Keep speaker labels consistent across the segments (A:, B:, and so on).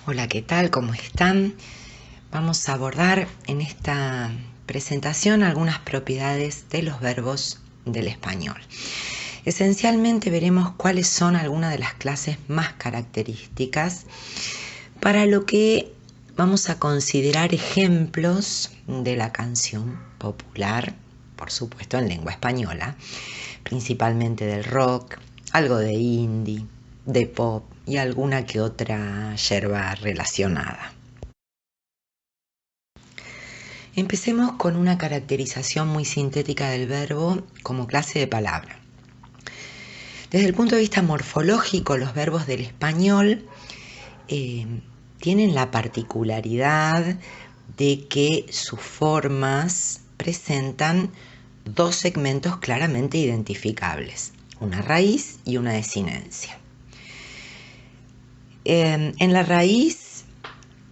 A: Hola, ¿qué tal? ¿Cómo están? Vamos a abordar en esta presentación algunas propiedades de los verbos del español. Esencialmente veremos cuáles son algunas de las clases más características para lo que vamos a considerar ejemplos de la canción popular, por supuesto en lengua española, principalmente del rock, algo de indie, de pop y alguna que otra yerba relacionada. Empecemos con una caracterización muy sintética del verbo como clase de palabra. Desde el punto de vista morfológico, los verbos del español tienen la particularidad de que sus formas presentan dos segmentos claramente identificables, una raíz y una desinencia. En la raíz,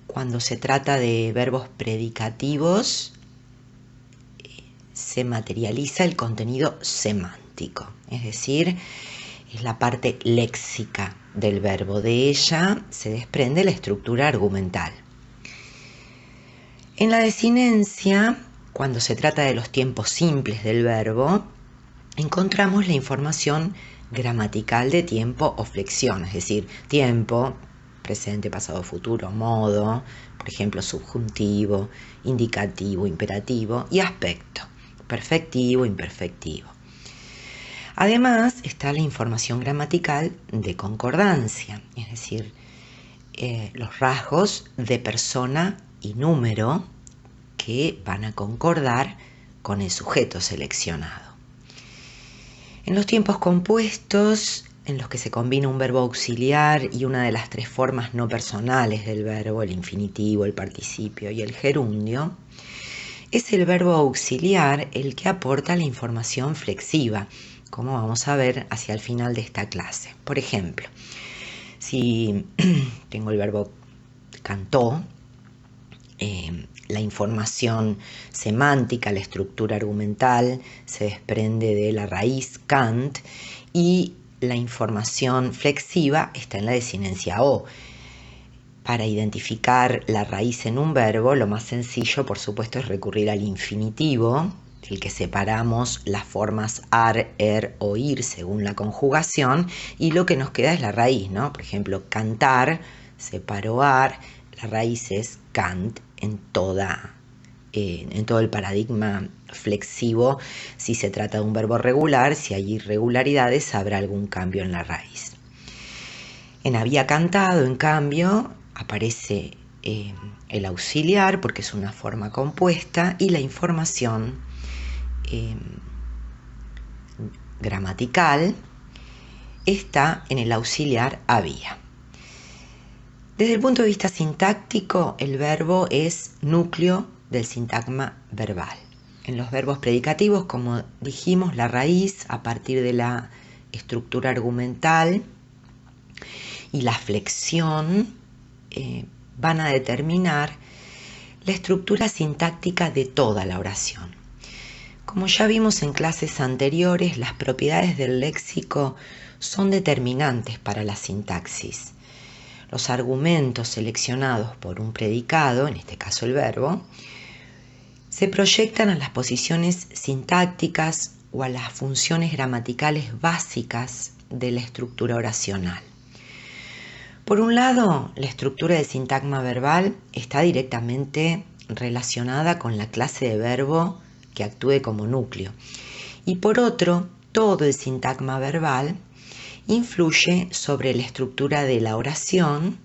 A: cuando se trata de verbos predicativos, se materializa el contenido semántico, es decir, es la parte léxica del verbo. De ella se desprende la estructura argumental. En la desinencia, cuando se trata de los tiempos simples del verbo, encontramos la información gramatical de tiempo o flexión, es decir, tiempo, presente, pasado, futuro, modo, por ejemplo, subjuntivo, indicativo, imperativo y aspecto, perfectivo, imperfectivo. Además está la información gramatical de concordancia, es decir, los rasgos de persona y número que van a concordar con el sujeto seleccionado. En los tiempos compuestos, en los que se combina un verbo auxiliar y una de las tres formas no personales del verbo, el infinitivo, el participio y el gerundio, es el verbo auxiliar el que aporta la información flexiva, como vamos a ver hacia el final de esta clase. Por ejemplo, si tengo el verbo cantó, la información semántica, la estructura argumental se desprende de la raíz cant y la información flexiva está en la desinencia o. Para identificar la raíz en un verbo, lo más sencillo, por supuesto, es recurrir al infinitivo, del que separamos las formas ar, er o ir según la conjugación, y lo que nos queda es la raíz, ¿no? Por ejemplo, cantar, separo ar, la raíz es cant en todo el paradigma flexivo. Si se trata de un verbo regular, si hay irregularidades, habrá algún cambio en la raíz. En había cantado, en cambio, aparece el auxiliar porque es una forma compuesta y la información gramatical está en el auxiliar había. Desde el punto de vista sintáctico, el verbo es núcleo del sintagma verbal. En los verbos predicativos, como dijimos, la raíz a partir de la estructura argumental y la flexión van a determinar la estructura sintáctica de toda la oración. Como ya vimos en clases anteriores, las propiedades del léxico son determinantes para la sintaxis. Los argumentos seleccionados por un predicado, en este caso el verbo, se proyectan a las posiciones sintácticas o a las funciones gramaticales básicas de la estructura oracional. Por un lado, la estructura del sintagma verbal está directamente relacionada con la clase de verbo que actúe como núcleo. Y por otro, todo el sintagma verbal influye sobre la estructura de la oración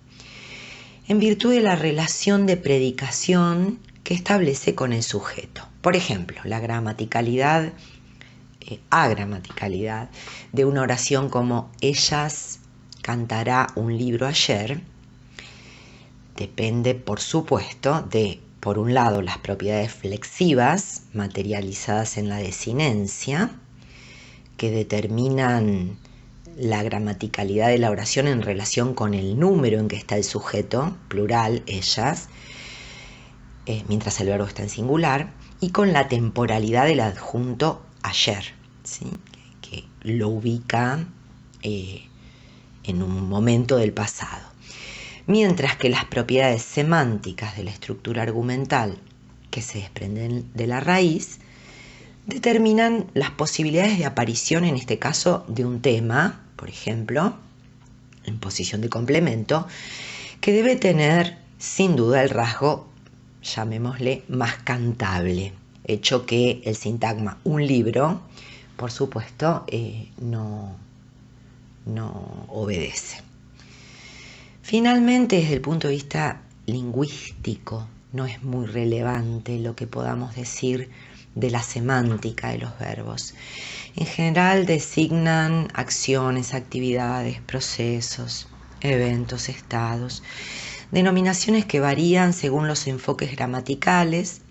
A: en virtud de la relación de predicación que establece con el sujeto. Por ejemplo, la gramaticalidad, agramaticalidad de una oración como ellas cantará un libro ayer depende, por supuesto, de, por un lado, las propiedades flexivas materializadas en la desinencia, que determinan la gramaticalidad de la oración en relación con el número en que está el sujeto, plural, ellas, mientras el verbo está en singular, y con la temporalidad del adjunto ayer, ¿sí? que lo ubica en un momento del pasado. mientras que las propiedades semánticas de la estructura argumental que se desprenden de la raíz determinan las posibilidades de aparición, en este caso, de un tema, por ejemplo, en posición de complemento, que debe tener sin duda el rasgo, llamémosle, más cantable, hecho que el sintagma un libro, por supuesto, no obedece. Finalmente, desde el punto de vista lingüístico, no es muy relevante lo que podamos decir de la semántica de los verbos. En general designan acciones, actividades, procesos, eventos, estados, denominaciones que varían según los enfoques gramaticales,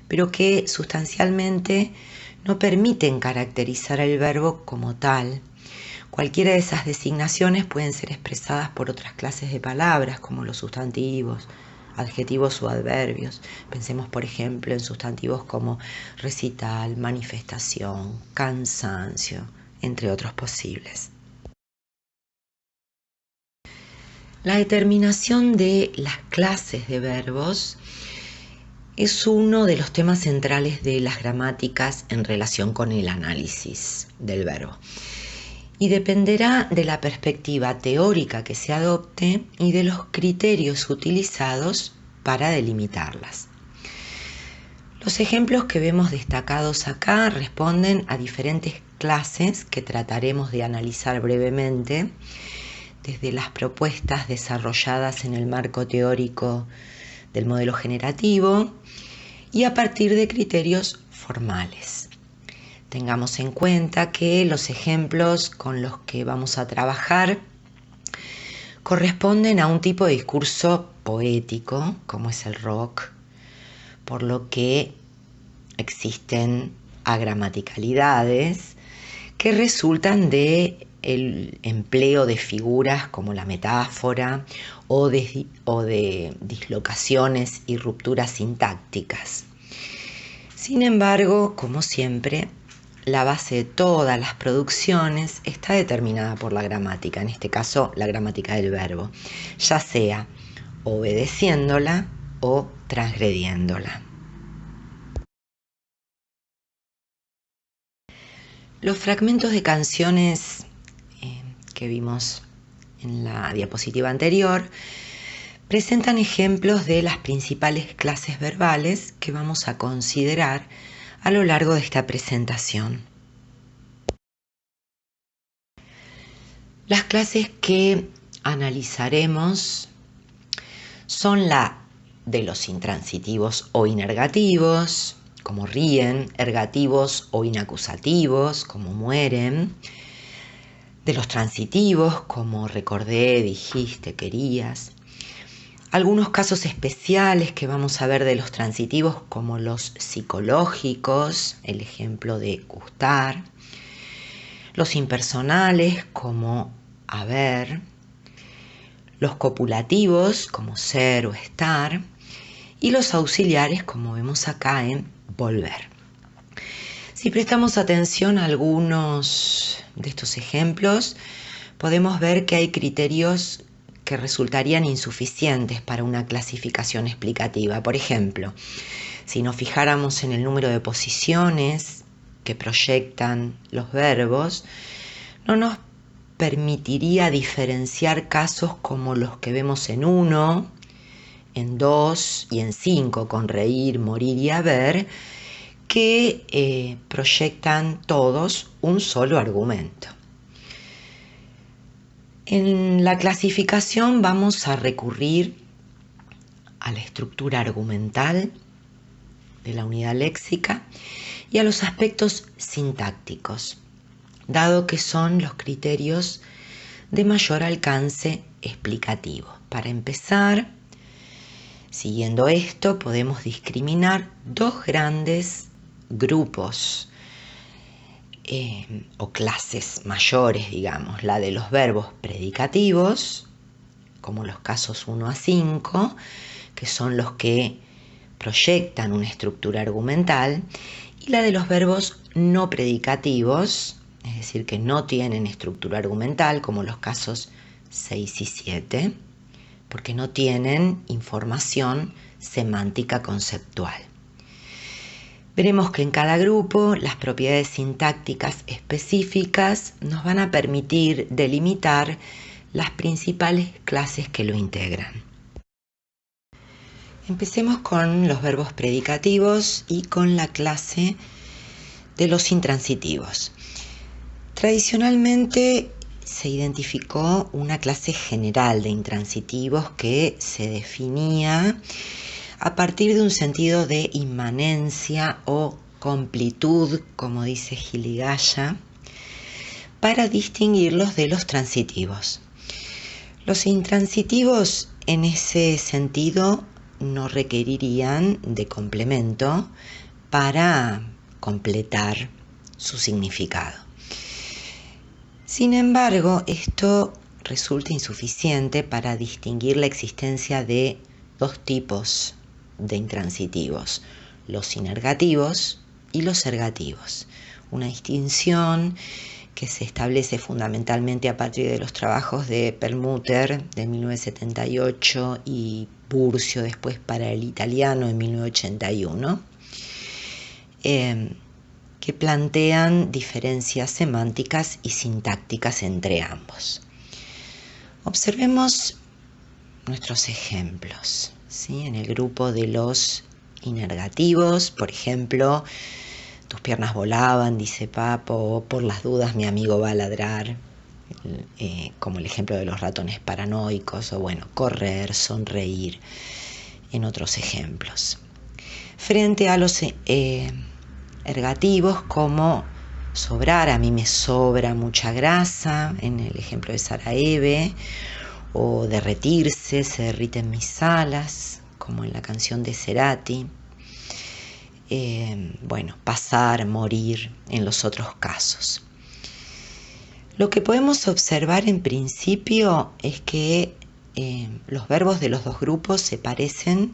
A: pero que sustancialmente no permiten caracterizar el verbo como tal. Cualquiera de esas designaciones pueden ser expresadas por otras clases de palabras, como los sustantivos, adjetivos o adverbios. Pensemos, por ejemplo, en sustantivos como recital, manifestación, cansancio, entre otros posibles. La determinación de las clases de verbos es uno de los temas centrales de las gramáticas en relación con el análisis del verbo. Y dependerá de la perspectiva teórica que se adopte y de los criterios utilizados para delimitarlas. Los ejemplos que vemos destacados acá responden a diferentes clases que trataremos de analizar brevemente, desde las propuestas desarrolladas en el marco teórico del modelo generativo y a partir de criterios formales. Tengamos en cuenta que los ejemplos con los que vamos a trabajar corresponden a un tipo de discurso poético, como es el rock, por lo que existen agramaticalidades que resultan de el empleo de figuras como la metáfora o de dislocaciones y rupturas sintácticas. Sin embargo, como siempre, la base de todas las producciones está determinada por la gramática, en este caso la gramática del verbo, ya sea obedeciéndola o transgrediéndola. Los fragmentos de canciones que vimos en la diapositiva anterior presentan ejemplos de las principales clases verbales que vamos a considerar a lo largo de esta presentación. Las clases que analizaremos son la de los intransitivos o inergativos, como ríen, ergativos o inacusativos, como mueren, de los transitivos, como recordé, dijiste, querías. Algunos casos especiales que vamos a ver de los transitivos, como los psicológicos, el ejemplo de gustar, los impersonales, como haber, los copulativos, como ser o estar, y los auxiliares, como vemos acá en volver. Si prestamos atención a algunos de estos ejemplos, podemos ver que hay criterios que resultarían insuficientes para una clasificación explicativa. Por ejemplo, si nos fijáramos en el número de posiciones que proyectan los verbos, no nos permitiría diferenciar casos como los que vemos en 1, en 2 y en 5, con reír, morir y haber, que proyectan todos un solo argumento. En la clasificación vamos a recurrir a la estructura argumental de la unidad léxica y a los aspectos sintácticos, dado que son los criterios de mayor alcance explicativo. Para empezar, siguiendo esto, podemos discriminar dos grandes grupos o clases mayores, digamos, la de los verbos predicativos, como los casos 1 a 5, que son los que proyectan una estructura argumental, y la de los verbos no predicativos, es decir, que no tienen estructura argumental, como los casos 6 y 7, porque no tienen información semántica conceptual. Veremos que en cada grupo las propiedades sintácticas específicas nos van a permitir delimitar las principales clases que lo integran. Empecemos con los verbos predicativos y con la clase de los intransitivos. Tradicionalmente se identificó una clase general de intransitivos que se definía a partir de un sentido de inmanencia o completud, como dice Giligaya, para distinguirlos de los transitivos. Los intransitivos en ese sentido no requerirían de complemento para completar su significado. Sin embargo, esto resulta insuficiente para distinguir la existencia de dos tipos de intransitivos, los sinergativos y los ergativos. Una distinción que se establece fundamentalmente a partir de los trabajos de Perlmutter de 1978 y Burcio después para el italiano en 1981, que plantean diferencias semánticas y sintácticas entre ambos. Observemos nuestros ejemplos, ¿sí? En el grupo de los inergativos, por ejemplo, tus piernas volaban, dice Papo, o por las dudas mi amigo va a ladrar, como el ejemplo de los ratones paranoicos, o bueno, correr, sonreír, en otros ejemplos. Frente a los ergativos, como sobrar, a mí me sobra mucha grasa, en el ejemplo de Sarajevo, o derretirse, se derriten mis alas, como en la canción de Cerati. Pasar, morir en los otros casos. Lo que podemos observar en principio es que los verbos de los dos grupos se parecen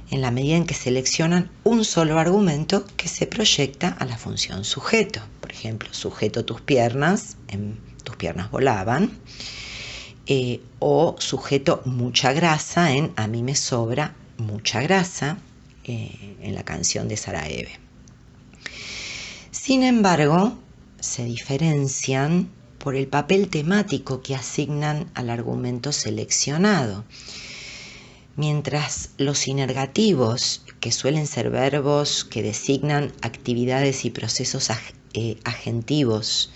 A: en la medida en que seleccionan un solo argumento que se proyecta a la función sujeto. Por ejemplo, sujeto tus piernas, tus piernas volaban, o sujeto mucha grasa en a mí me sobra mucha grasa, en la canción de Sarajevo. Sin embargo, se diferencian por el papel temático que asignan al argumento seleccionado. Mientras los sinergativos, que suelen ser verbos que designan actividades y procesos agentivos,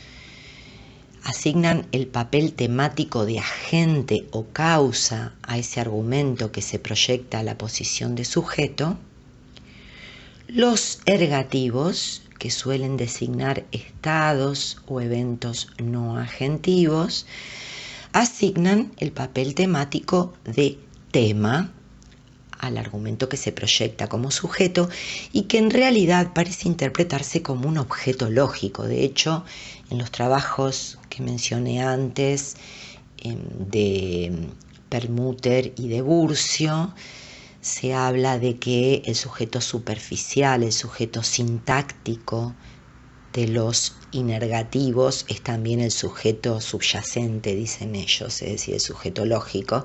A: asignan el papel temático de agente o causa a ese argumento que se proyecta a la posición de sujeto, los ergativos, que suelen designar estados o eventos no agentivos, asignan el papel temático de tema al argumento que se proyecta como sujeto y que en realidad parece interpretarse como un objeto lógico. De hecho, en los trabajos que mencioné antes, de Perlmutter y de Burcio, se habla de que el sujeto superficial, el sujeto sintáctico de los inergativos es también el sujeto subyacente, dicen ellos, es decir, el sujeto lógico,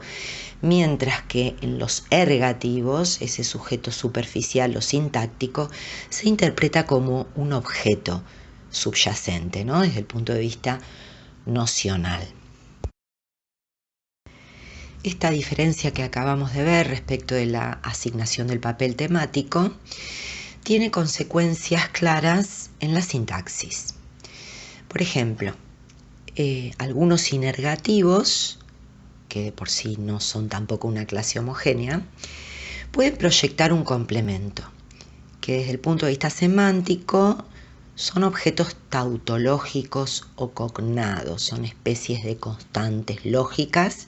A: mientras que en los ergativos ese sujeto superficial o sintáctico se interpreta como un objeto subyacente, ¿no? Desde el punto de vista nocional. Esta diferencia que acabamos de ver respecto de la asignación del papel temático tiene consecuencias claras en la sintaxis. Por ejemplo, algunos sinergativos, que de por sí no son tampoco una clase homogénea, pueden proyectar un complemento, que desde el punto de vista semántico son objetos tautológicos o cognados, son especies de constantes lógicas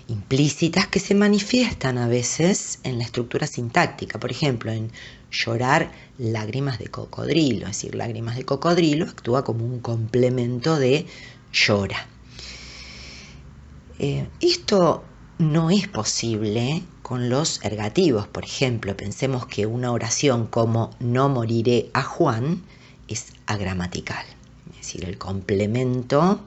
A: implícitas que se manifiestan a veces en la estructura sintáctica. Por ejemplo, en llorar lágrimas de cocodrilo, es decir, lágrimas de cocodrilo actúa como un complemento de llora. Esto no es posible con los ergativos. Por ejemplo, pensemos que una oración como no moriré a Juan es agramatical, es decir, el complemento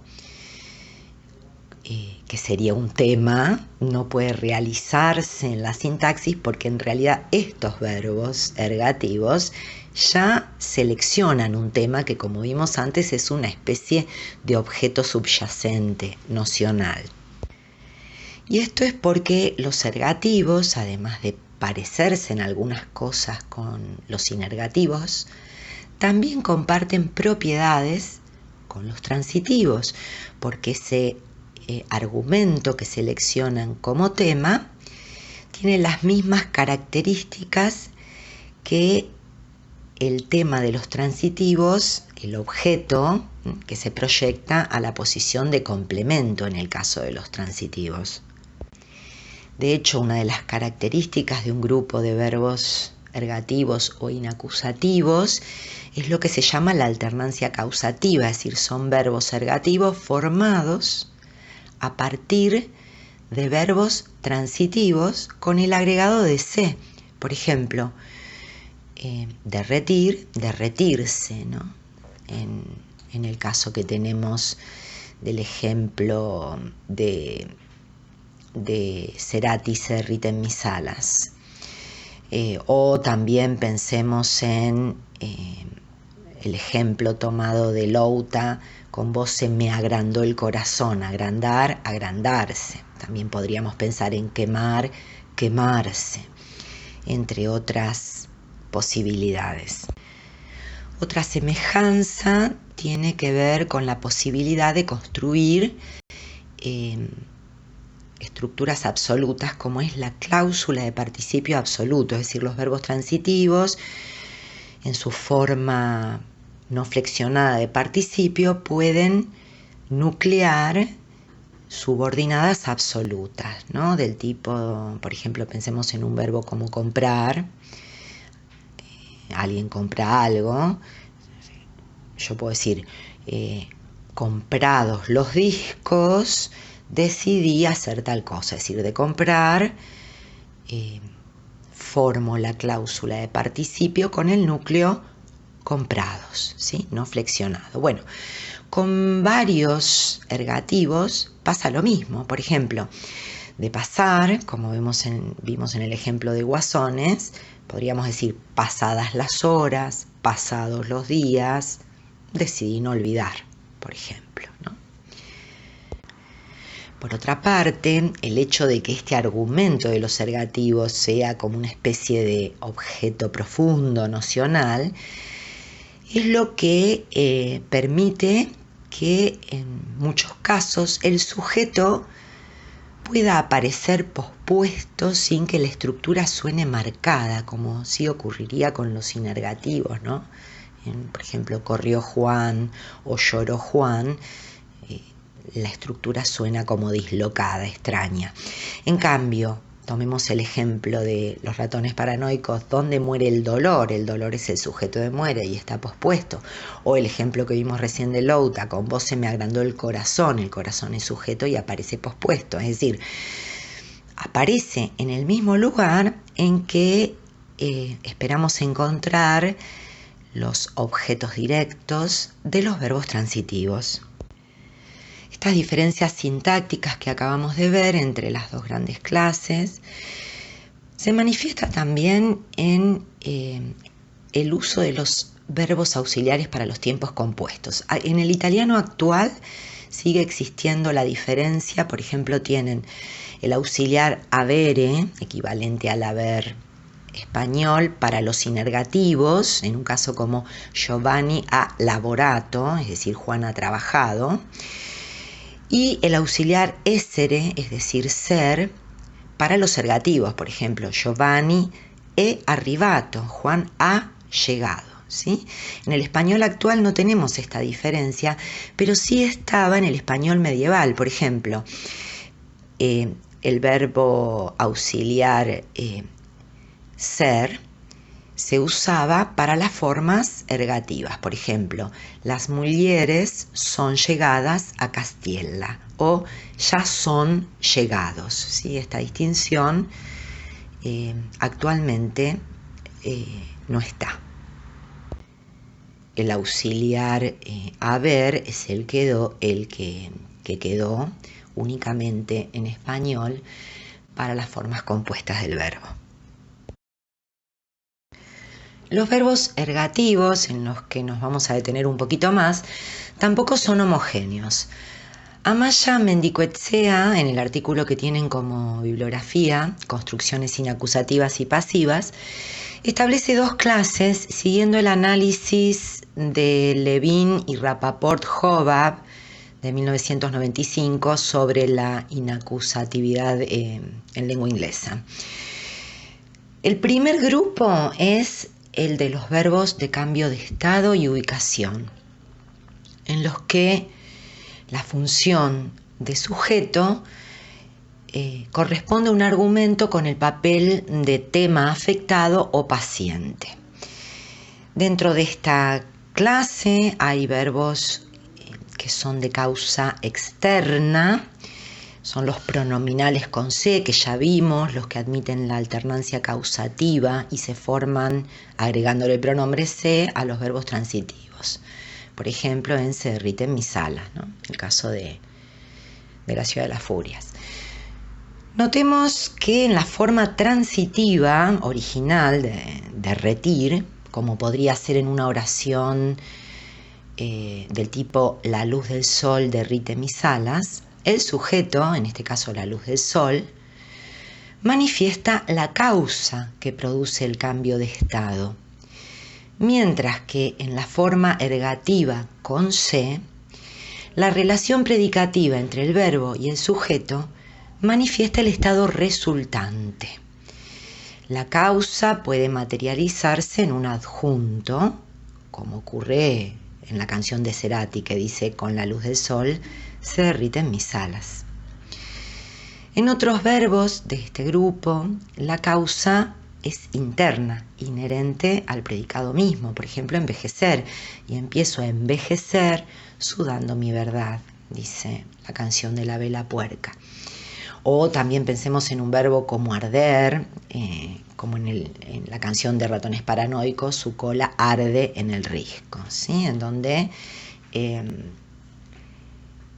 A: que que sería un tema, no puede realizarse en la sintaxis porque en realidad estos verbos ergativos ya seleccionan un tema que, como vimos antes, es una especie de objeto subyacente nocional. Y esto es porque los ergativos, además de parecerse en algunas cosas con los inergativos, también comparten propiedades con los transitivos, porque ese argumento que seleccionan como tema tiene las mismas características que el tema de los transitivos, el objeto que se proyecta a la posición de complemento en el caso de los transitivos. De hecho, una de las características de un grupo de verbos ergativos o inacusativos es lo que se llama la alternancia causativa, es decir, son verbos ergativos formados a partir de verbos transitivos con el agregado de se. Por ejemplo, derretir, derretirse, ¿no? En el caso que tenemos del ejemplo de Cerati se derriten mis alas. O también pensemos en el ejemplo tomado de Louta, con vos se me agrandó el corazón, agrandar, agrandarse. También podríamos pensar en quemar, quemarse, entre otras posibilidades. Otra semejanza tiene que ver con la posibilidad de construir estructuras absolutas, como es la cláusula de participio absoluto, es decir, los verbos transitivos en su forma no flexionada de participio pueden nuclear subordinadas absolutas, ¿no? Del tipo, por ejemplo, pensemos en un verbo como comprar. Alguien compra algo. Yo puedo decir, comprados los discos, decidí hacer tal cosa. Es decir, de comprar, formo la cláusula de participio con el núcleo comprados, ¿sí? No flexionado. Bueno, con varios ergativos pasa lo mismo. Por ejemplo, de pasar, como vimos en el ejemplo de Guasones, podríamos decir pasadas las horas, pasados los días, decidí no olvidar, por ejemplo, ¿no? Por otra parte, el hecho de que este argumento de los ergativos sea como una especie de objeto profundo, nocional, es lo que permite que en muchos casos el sujeto pueda aparecer pospuesto sin que la estructura suene marcada, como sí ocurriría con los inergativos, ¿no? Por ejemplo, corrió Juan o lloró Juan, la estructura suena como dislocada, extraña. En cambio, tomemos el ejemplo de los ratones paranoicos, donde muere el dolor es el sujeto de muere y está pospuesto. O el ejemplo que vimos recién de Louta, con vos se me agrandó el corazón es sujeto y aparece pospuesto. Es decir, aparece en el mismo lugar en que esperamos encontrar los objetos directos de los verbos transitivos. Estas diferencias sintácticas que acabamos de ver entre las dos grandes clases se manifiesta también en el uso de los verbos auxiliares para los tiempos compuestos. En el italiano actual sigue existiendo la diferencia, por ejemplo, tienen el auxiliar avere, equivalente al haber español, para los inergativos, en un caso como Giovanni ha lavorato, es decir, Juan ha trabajado, y el auxiliar essere, es decir, ser, para los ergativos, por ejemplo, Giovanni è arrivato, Juan ha llegado, ¿sí? En el español actual no tenemos esta diferencia, pero sí estaba en el español medieval. Por ejemplo, el verbo auxiliar ser se usaba para las formas ergativas. Por ejemplo, las mujeres son llegadas a Castiella o ya son llegados, ¿sí? Esta distinción actualmente no está. El auxiliar haber es el que que quedó únicamente en español para las formas compuestas del verbo. Los verbos ergativos, en los que nos vamos a detener un poquito más, tampoco son homogéneos. Amaya Mendicuetzea, en el artículo que tienen como bibliografía, Construcciones inacusativas y pasivas, establece dos clases siguiendo el análisis de Levin y Rapaport-Hobab de 1995 sobre la inacusatividad en lengua inglesa. El primer grupo es el de los verbos de cambio de estado y ubicación, en los que la función de sujeto corresponde a un argumento con el papel de tema afectado o paciente. Dentro de esta clase hay verbos que son de causa externa, son los pronominales con C que ya vimos, los que admiten la alternancia causativa y se forman agregándole el pronombre C a los verbos transitivos. Por ejemplo, en Se derriten mis alas, ¿no? El caso de la Ciudad de las Furias. Notemos que en la forma transitiva original de derretir, como podría ser en una oración del tipo la luz del sol derrite mis alas, el sujeto, en este caso la luz del sol, manifiesta la causa que produce el cambio de estado, mientras que en la forma ergativa con C, la relación predicativa entre el verbo y el sujeto manifiesta el estado resultante. La causa puede materializarse en un adjunto, como ocurre en la canción de Cerati que dice con la luz del sol se derriten mis alas. En otros verbos de este grupo, la causa es interna, inherente al predicado mismo. Por ejemplo, envejecer. Y empiezo a envejecer sudando mi verdad, dice la canción de La Vela Puerca. O también pensemos en un verbo como arder, como en la canción de Ratones Paranoicos, su cola arde en el risco, ¿sí? En donde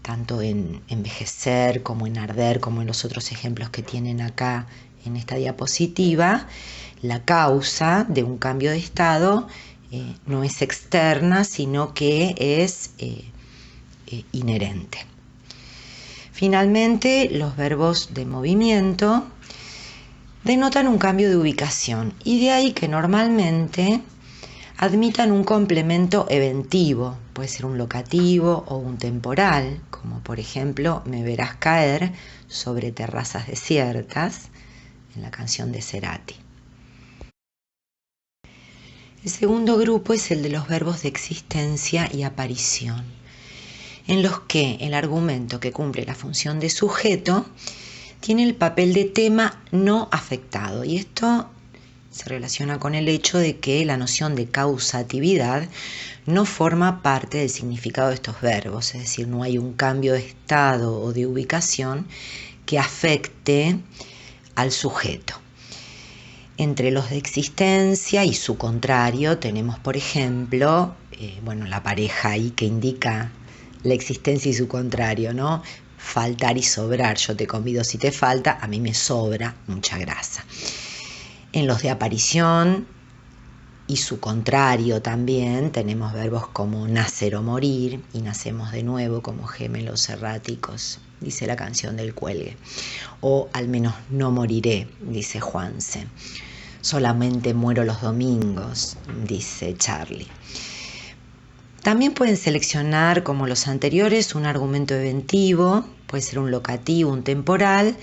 A: tanto en envejecer como en arder, como en los otros ejemplos que tienen acá en esta diapositiva, la causa de un cambio de estado no es externa, sino que es inherente. Finalmente, los verbos de movimiento denotan un cambio de ubicación y de ahí que normalmente admitan un complemento eventivo, puede ser un locativo o un temporal, como por ejemplo me verás caer sobre terrazas desiertas en la canción de Cerati. El segundo grupo es el de los verbos de existencia y aparición, en los que el argumento que cumple la función de sujeto tiene el papel de tema no afectado, y esto se relaciona con el hecho de que la noción de causatividad no forma parte del significado de estos verbos, es decir, no hay un cambio de estado o de ubicación que afecte al sujeto. Entre los de existencia y su contrario tenemos, por ejemplo, la pareja ahí que indica la existencia y su contrario, ¿no? Faltar y sobrar. Yo te convido si te falta, a mí me sobra mucha grasa. En los de aparición y su contrario también tenemos verbos como nacer o morir, y nacemos de nuevo como gemelos erráticos, dice la canción del Cuelgue. O al menos no moriré, dice Juanse. Solamente muero los domingos, dice Charlie. También pueden seleccionar, como los anteriores, un argumento eventivo, puede ser un locativo, un temporal,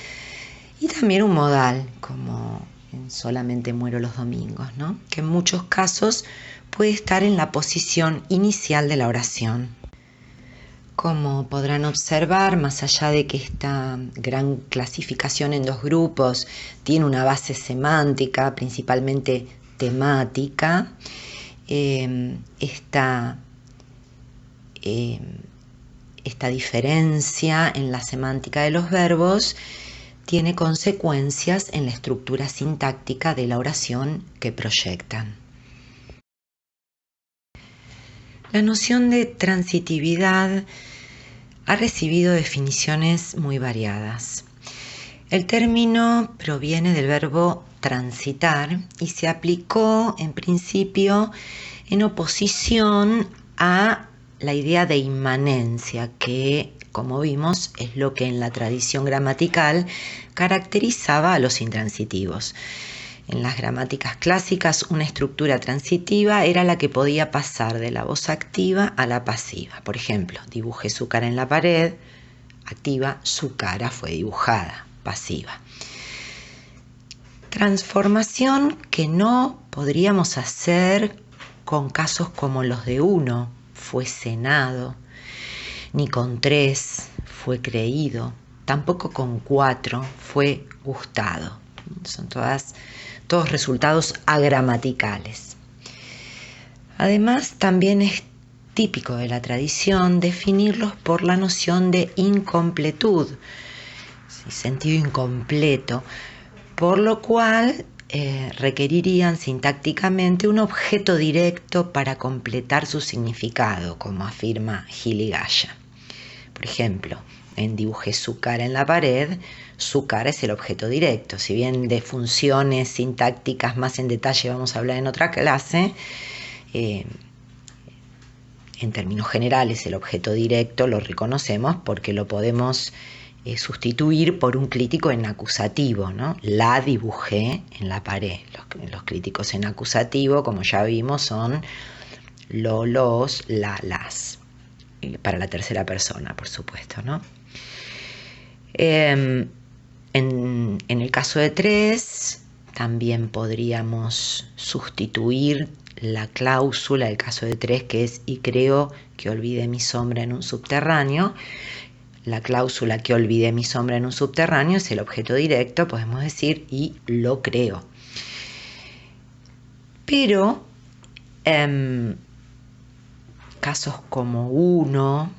A: y también un modal, como en solamente muero los domingos, ¿no? Que en muchos casos puede estar en la posición inicial de la oración. Como podrán observar, más allá de que esta gran clasificación en dos grupos tiene una base semántica, principalmente temática, esta diferencia en la semántica de los verbos tiene consecuencias en la estructura sintáctica de la oración que proyectan. La noción de transitividad ha recibido definiciones muy variadas. El término proviene del verbo transitar y se aplicó en principio en oposición a la idea de inmanencia, que, como vimos, es lo que en la tradición gramatical caracterizaba a los intransitivos. En las gramáticas clásicas, una estructura transitiva era la que podía pasar de la voz activa a la pasiva. Por ejemplo, dibujé su cara en la pared, activa, su cara fue dibujada, pasiva. Transformación que no podríamos hacer con casos como los de 1, fue cenado, ni con 3, fue creído, tampoco con 4, fue gustado. Son todos resultados agramaticales. Además, también es típico de la tradición definirlos por la noción de incompletud, sentido incompleto, por lo cual requerirían sintácticamente un objeto directo para completar su significado, como afirma Gili-Gaya. Por ejemplo, en dibujé su cara en la pared, su cara es el objeto directo. Si bien de funciones sintácticas más en detalle vamos a hablar en otra clase, en términos generales el objeto directo lo reconocemos porque lo podemos sustituir por un crítico en acusativo, ¿no? La dibujé en la pared. Los críticos en acusativo, como ya vimos, son lo, los, la, las. Para la tercera persona, por supuesto, ¿no? En el caso de 3, también podríamos sustituir la cláusula del caso de 3, que es y creo que olvidé mi sombra en un subterráneo. La cláusula que olvidé mi sombra en un subterráneo es el objeto directo, podemos decir y lo creo. Pero casos como 1,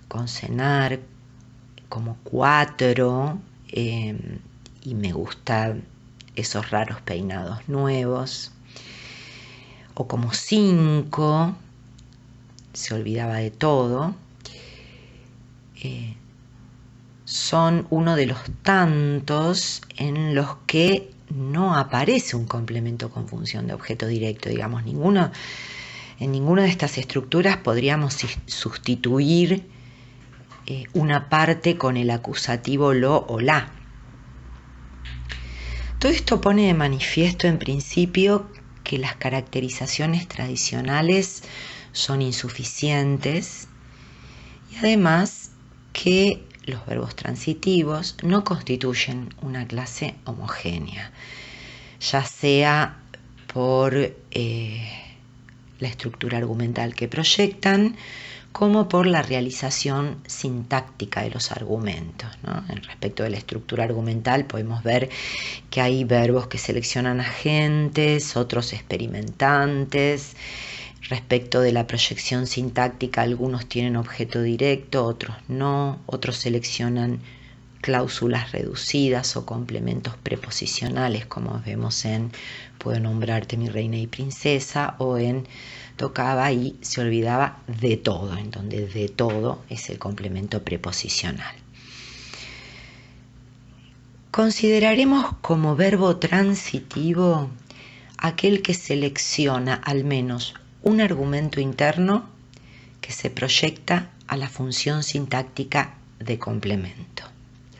A: con cenar, como 4, y me gustan esos raros peinados nuevos, o como 5, se olvidaba de todo, son uno de los tantos en los que no aparece un complemento con función de objeto directo, digamos, en ninguna de estas estructuras podríamos sustituir una parte con el acusativo lo o la. Todo esto pone de manifiesto en principio que las caracterizaciones tradicionales son insuficientes y además que los verbos transitivos no constituyen una clase homogénea, ya sea por la estructura argumental que proyectan, como por la realización sintáctica de los argumentos, ¿no? En respecto de la estructura argumental podemos ver que hay verbos que seleccionan agentes, otros experimentantes. Respecto de la proyección sintáctica, algunos tienen objeto directo, otros no, otros seleccionan cláusulas reducidas o complementos preposicionales, como vemos en Puedo nombrarte mi reina y princesa, o en Tocaba y se olvidaba de todo, en donde de todo es el complemento preposicional. Consideraremos como verbo transitivo aquel que selecciona al menos un argumento interno que se proyecta a la función sintáctica de complemento,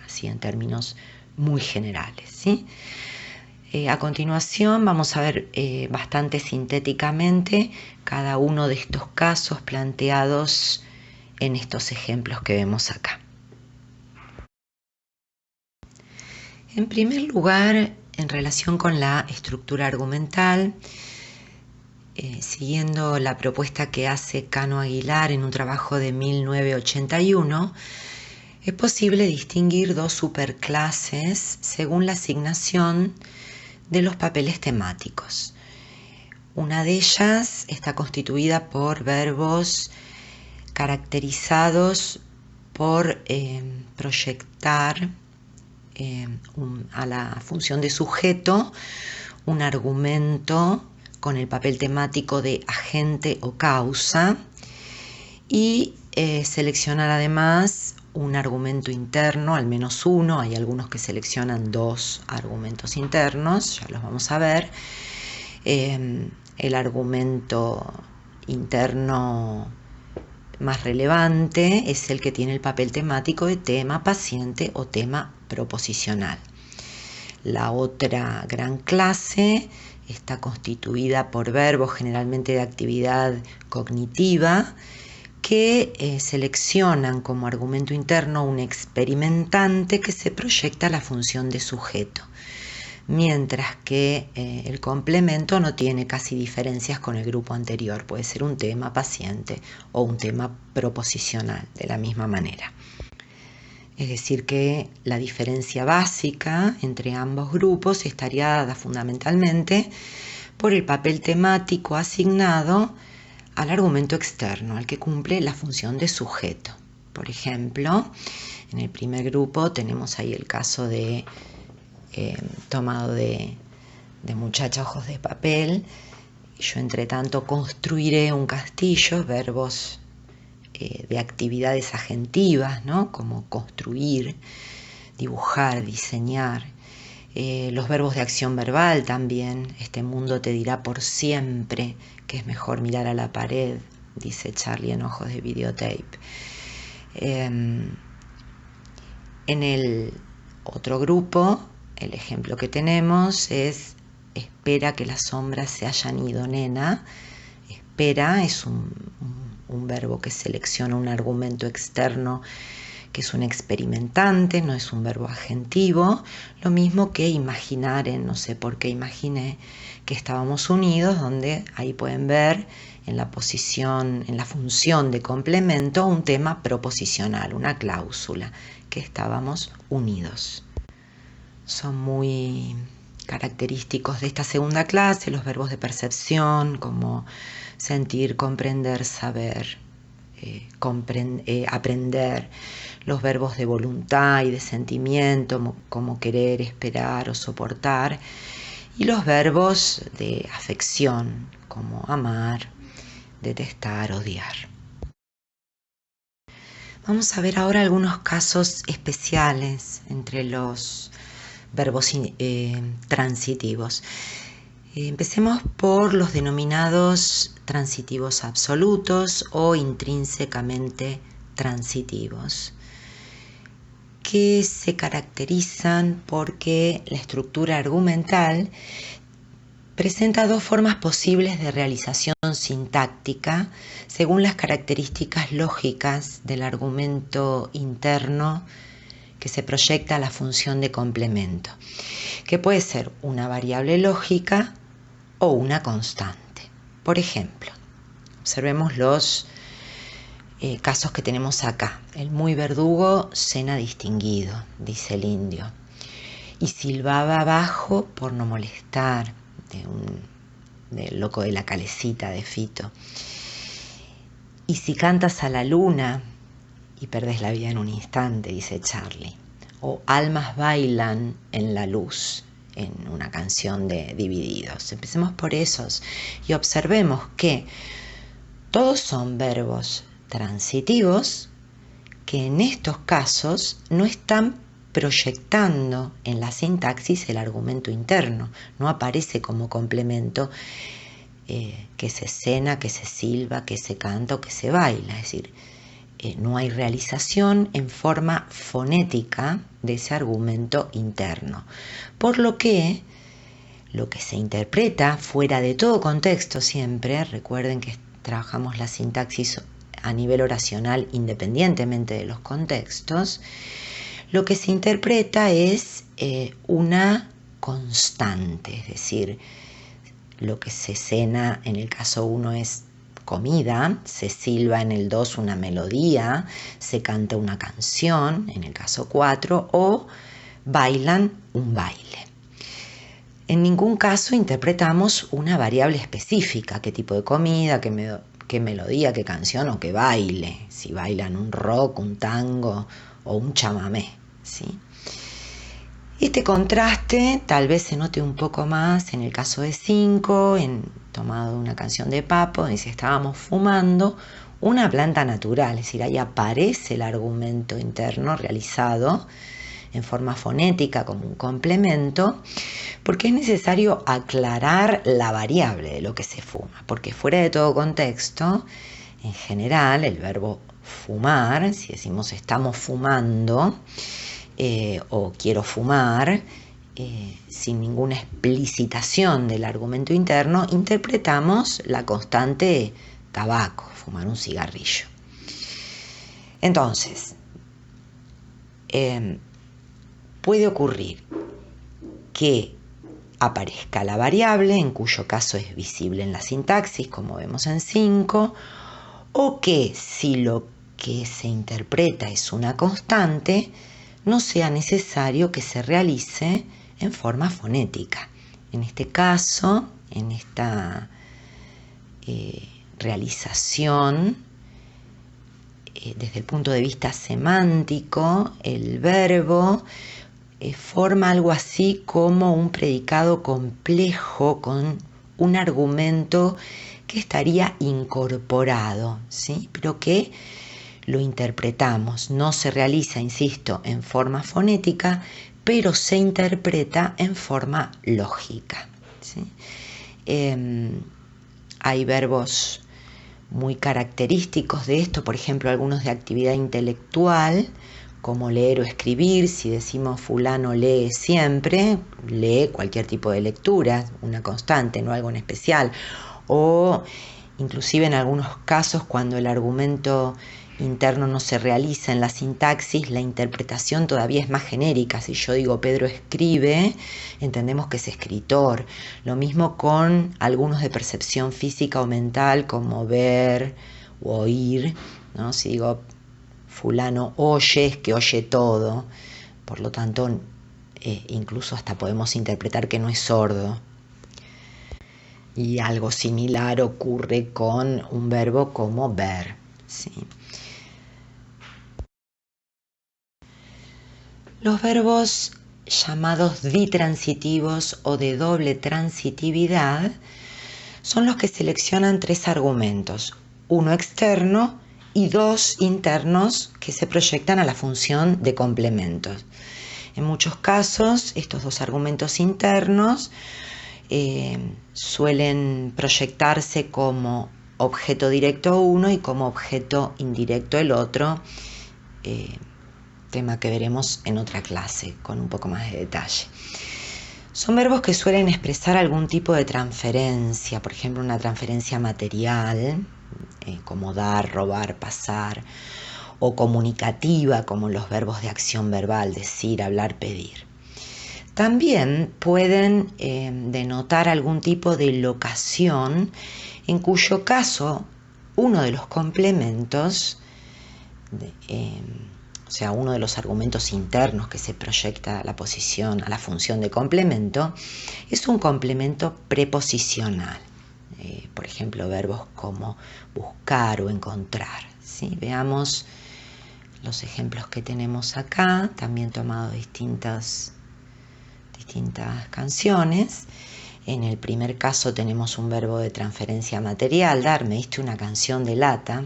A: así en términos muy generales, ¿sí? A continuación vamos a ver bastante sintéticamente cada uno de estos casos planteados en estos ejemplos que vemos acá. En primer lugar, en relación con la estructura argumental, siguiendo la propuesta que hace Cano Aguilar en un trabajo de 1981, es posible distinguir dos superclases según la asignación de los papeles temáticos. Una de ellas está constituida por verbos caracterizados por proyectar a la función de sujeto un argumento con el papel temático de agente o causa, y seleccionar además un argumento interno, al menos uno. Hay algunos que seleccionan 2 argumentos internos, ya los vamos a ver. El argumento interno más relevante es el que tiene el papel temático de tema paciente o tema proposicional. La otra gran clase está constituida por verbos generalmente de actividad cognitiva que seleccionan como argumento interno un experimentante que se proyecta a la función de sujeto, mientras que el complemento no tiene casi diferencias con el grupo anterior. Puede ser un tema paciente o un tema proposicional de la misma manera. Es decir, que la diferencia básica entre ambos grupos estaría dada fundamentalmente por el papel temático asignado al argumento externo, al que cumple la función de sujeto. Por ejemplo, en el primer grupo tenemos ahí el caso de tomado de Muchacha ojos de papel. Yo entre tanto construiré un castillo, verbos de actividades agentivas, ¿no? Como construir, dibujar, diseñar. Los verbos de acción verbal también. Este mundo te dirá por siempre que es mejor mirar a la pared, dice Charlie en Ojos de Videotape. En el otro grupo, el ejemplo que tenemos es: espera que las sombras se hayan ido, nena. Espera es un verbo que selecciona un argumento externo que es un experimentante, no es un verbo agentivo. Lo mismo que imaginar en No sé por qué imaginé que estábamos unidos, donde ahí pueden ver en la posición, en la función de complemento, un tema proposicional, una cláusula, que estábamos unidos. Son muy característicos de esta segunda clase los verbos de percepción, como sentir, comprender, saber, aprender, los verbos de voluntad y de sentimiento, como querer, esperar o soportar, y los verbos de afección, como amar, detestar, odiar. Vamos a ver ahora algunos casos especiales entre los verbos transitivos. Empecemos por los denominados transitivos absolutos o intrínsecamente transitivos, que se caracterizan porque la estructura argumental presenta 2 formas posibles de realización sintáctica según las características lógicas del argumento interno que se proyecta a la función de complemento, que puede ser una variable lógica o una constante. Por ejemplo, observemos los casos que tenemos acá. El muy verdugo cena distinguido, dice el indio, y silbaba bajo por no molestar, del loco de la calecita de Fito. Y si cantas a la luna y perdés la vida en un instante, dice Charlie. O almas bailan en la luz, en una canción de Divididos. Empecemos por esos y observemos que todos son verbos transitivos que en estos casos no están proyectando en la sintaxis el argumento interno. No aparece como complemento que se cena, que se silba, que se canta o que se baila. Es decir, no hay realización en forma fonética de ese argumento interno. Por lo que se interpreta fuera de todo contexto siempre, recuerden que trabajamos la sintaxis a nivel oracional independientemente de los contextos, lo que se interpreta es una constante, es decir, lo que se cena en el caso 1 es comida, se silba en el 2 una melodía, se canta una canción en el caso 4 o bailan un baile. En ningún caso interpretamos una variable específica, qué tipo de comida, qué melodía, qué canción o qué baile, si bailan un rock, un tango o un chamamé, ¿sí? Este contraste tal vez se note un poco más en el caso de 5, tomado una canción de Papo, dice: estábamos fumando una planta natural, es decir, ahí aparece el argumento interno realizado en forma fonética como un complemento, porque es necesario aclarar la variable de lo que se fuma, porque fuera de todo contexto, en general, el verbo fumar, si decimos estamos fumando o quiero fumar, sin ninguna explicitación del argumento interno, interpretamos la constante tabaco, fumar un cigarrillo. Entonces, puede ocurrir que aparezca la variable, en cuyo caso es visible en la sintaxis, como vemos en 5, o que si lo que se interpreta es una constante, no sea necesario que se realice en forma fonética. En este caso, en esta realización, desde el punto de vista semántico, el verbo forma algo así como un predicado complejo con un argumento que estaría incorporado, ¿sí? Pero que lo interpretamos. No se realiza, insisto, en forma fonética, pero se interpreta en forma lógica, ¿sí? Hay verbos muy característicos de esto, por ejemplo, algunos de actividad intelectual, como leer o escribir. Si decimos fulano lee siempre, lee cualquier tipo de lectura, una constante, no algo en especial. O inclusive en algunos casos, cuando el argumento interno no se realiza en la sintaxis, la interpretación todavía es más genérica. Si yo digo Pedro escribe, entendemos que es escritor. Lo mismo con algunos de percepción física o mental, como ver o oír, ¿no? Si digo fulano oye, es que oye todo. Por lo tanto, incluso hasta podemos interpretar que no es sordo. Y algo similar ocurre con un verbo como ver, ¿sí? Los verbos llamados ditransitivos o de doble transitividad son los que seleccionan 3 argumentos, uno externo y 2 internos que se proyectan a la función de complementos. En muchos casos, estos 2 argumentos internos suelen proyectarse como objeto directo uno y como objeto indirecto el otro, tema que veremos en otra clase con un poco más de detalle. Son verbos que suelen expresar algún tipo de transferencia, por ejemplo, una transferencia material, como dar, robar, pasar, o comunicativa, como los verbos de acción verbal, decir, hablar, pedir. También pueden denotar algún tipo de locación, en cuyo caso uno de los complementos, o sea, uno de los argumentos internos que se proyecta a la posición, a la función de complemento, es un complemento preposicional. Por ejemplo, verbos como buscar o encontrar, ¿sí? Veamos los ejemplos que tenemos acá, también tomados de distintas canciones. En el primer caso tenemos un verbo de transferencia material, dar, me diste una canción de lata,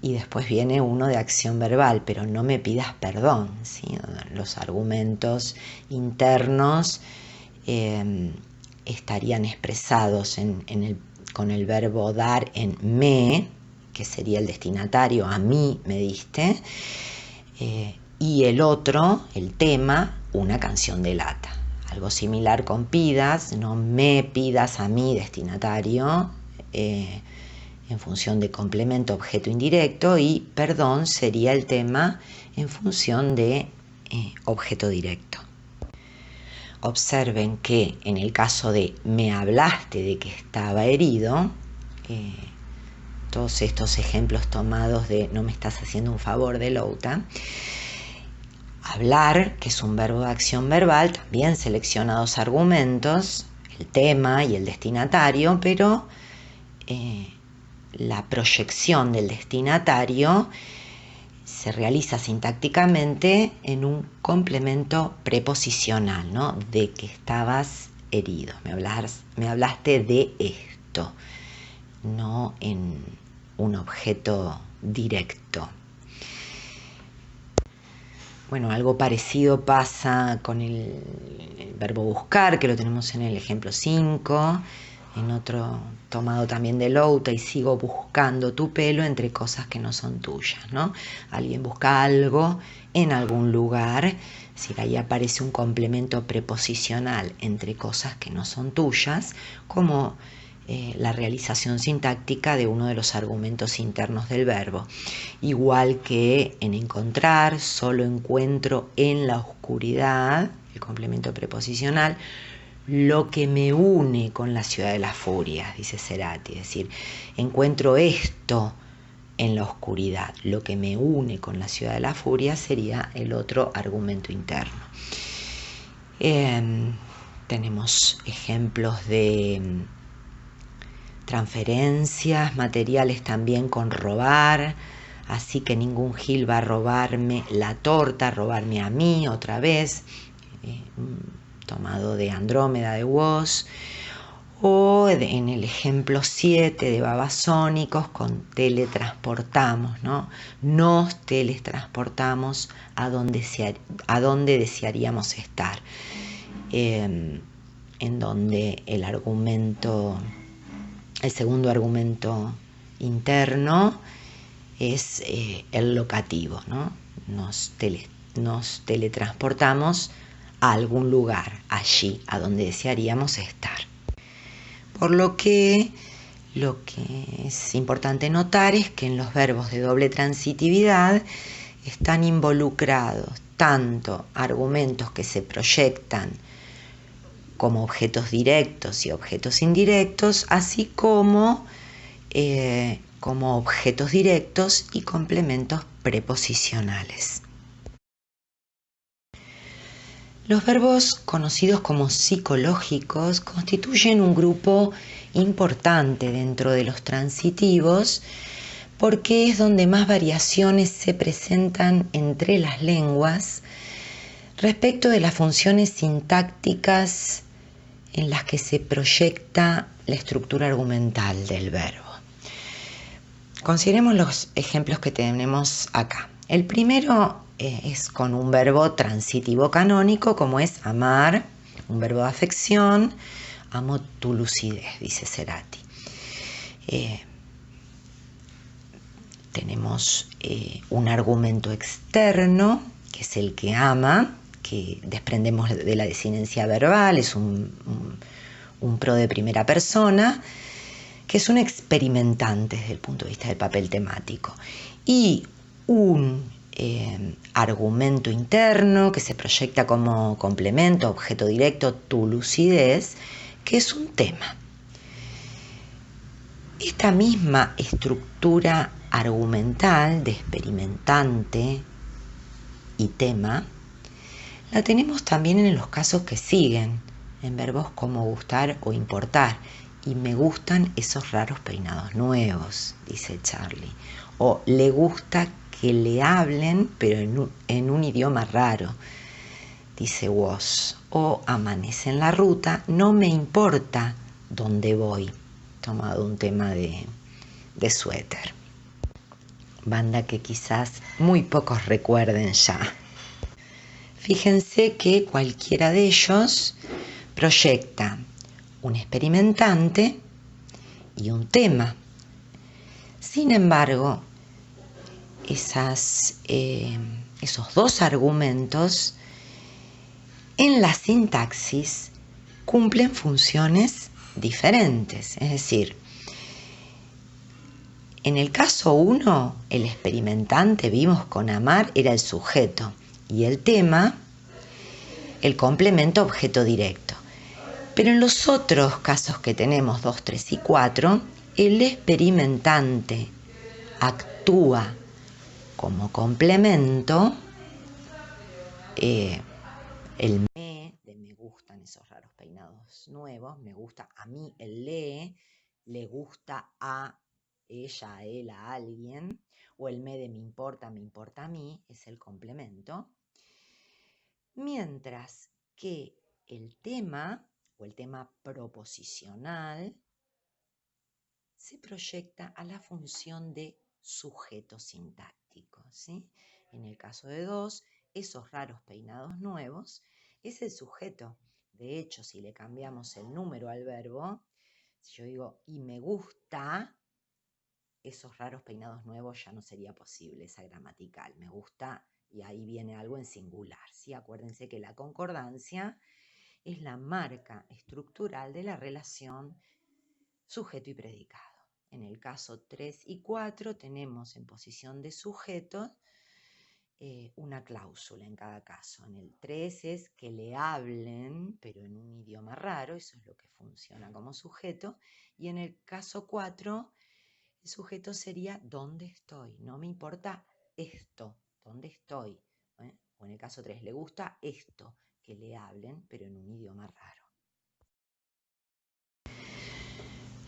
A: y después viene uno de acción verbal, pero no me pidas perdón, ¿sí? Los argumentos internos estarían expresados con el verbo dar en me, que sería el destinatario, a mí me diste, y el otro, el tema, una canción de lata. Algo similar con pidas, no me pidas a mí, destinatario, en función de complemento, objeto indirecto, y perdón sería el tema en función de objeto directo. Observen que en el caso de me hablaste de que estaba herido, todos estos ejemplos tomados de no me estás haciendo un favor de Louta, hablar, que es un verbo de acción verbal, también selecciona 2 argumentos, el tema y el destinatario, pero la proyección del destinatario se realiza sintácticamente en un complemento preposicional, ¿no? De que estabas herido. Me hablaste de esto, no en un objeto directo. Bueno, algo parecido pasa con el verbo buscar, que lo tenemos en el ejemplo 5, en otro tomado también de Louta, y sigo buscando tu pelo entre cosas que no son tuyas, ¿no? Alguien busca algo en algún lugar, es decir, ahí aparece un complemento preposicional entre cosas que no son tuyas, como la realización sintáctica de uno de los argumentos internos del verbo. Igual que en encontrar, solo encuentro en la oscuridad, el complemento preposicional, lo que me une con la ciudad de las furias, dice Cerati. Es decir, encuentro esto en la oscuridad. Lo que me une con la ciudad de las furias sería el otro argumento interno. Tenemos ejemplos de transferencias materiales también con robar, así que ningún Gil va a robarme la torta, robarme a mí otra vez, tomado de Andrómeda de Woz, o en el ejemplo 7 de Babasónicos con teletransportamos, ¿no? Nos teletransportamos a donde desearíamos estar, en donde el segundo argumento interno es el locativo, ¿no? Nos teletransportamos a algún lugar, allí, a donde desearíamos estar. Por lo que es importante notar es que en los verbos de doble transitividad están involucrados tanto argumentos que se proyectan como objetos directos y objetos indirectos, así como objetos directos y complementos preposicionales. Los verbos conocidos como psicológicos constituyen un grupo importante dentro de los transitivos porque es donde más variaciones se presentan entre las lenguas respecto de las funciones sintácticas en las que se proyecta la estructura argumental del verbo. Consideremos los ejemplos que tenemos acá. El primero es con un verbo transitivo canónico, como es amar, un verbo de afección. Amo tu lucidez, dice Cerati. Tenemos un argumento externo, que es el que ama, que desprendemos de la desinencia verbal, es un pro de primera persona, que es un experimentante desde el punto de vista del papel temático. Y un argumento interno que se proyecta como complemento, objeto directo, tu lucidez, que es un tema. Esta misma estructura argumental de experimentante y tema la tenemos también en los casos que siguen, en verbos como gustar o importar. Y me gustan esos raros peinados nuevos, dice Charlie. O le gusta que le hablen, pero en un idioma raro, dice Woz. O amanece en la ruta, no me importa dónde voy, tomado un tema de suéter. Banda que quizás muy pocos recuerden ya. Fíjense que cualquiera de ellos proyecta un experimentante y un tema. Sin embargo, esos dos argumentos en la sintaxis cumplen funciones diferentes. Es decir, en el caso 1, el experimentante, vimos con amar, era el sujeto y el tema, el complemento objeto directo. Pero en los otros casos que tenemos, 2, 3 y 4, el experimentante actúa como complemento, el de me gustan esos raros peinados nuevos, me gusta a mí, el le gusta a ella, a él, a alguien, o el de me importa a mí, es el complemento. Mientras que el tema, o el tema proposicional, se proyecta a la función de sujeto sintáctico, ¿sí? En el caso de 2, esos raros peinados nuevos es el sujeto. De hecho, si le cambiamos el número al verbo, si yo digo, y me gusta, esos raros peinados nuevos ya no sería posible, esa gramatical. Me gusta, y ahí viene algo en singular, ¿sí? Acuérdense que la concordancia es la marca estructural de la relación sujeto y predicado. En el caso 3 y 4 tenemos en posición de sujeto una cláusula en cada caso. En el 3 es que le hablen, pero en un idioma raro, eso es lo que funciona como sujeto. Y en el caso 4, el sujeto sería ¿dónde estoy? No me importa esto, ¿dónde estoy? O en el caso 3, le gusta esto, que le hablen, pero en un idioma raro.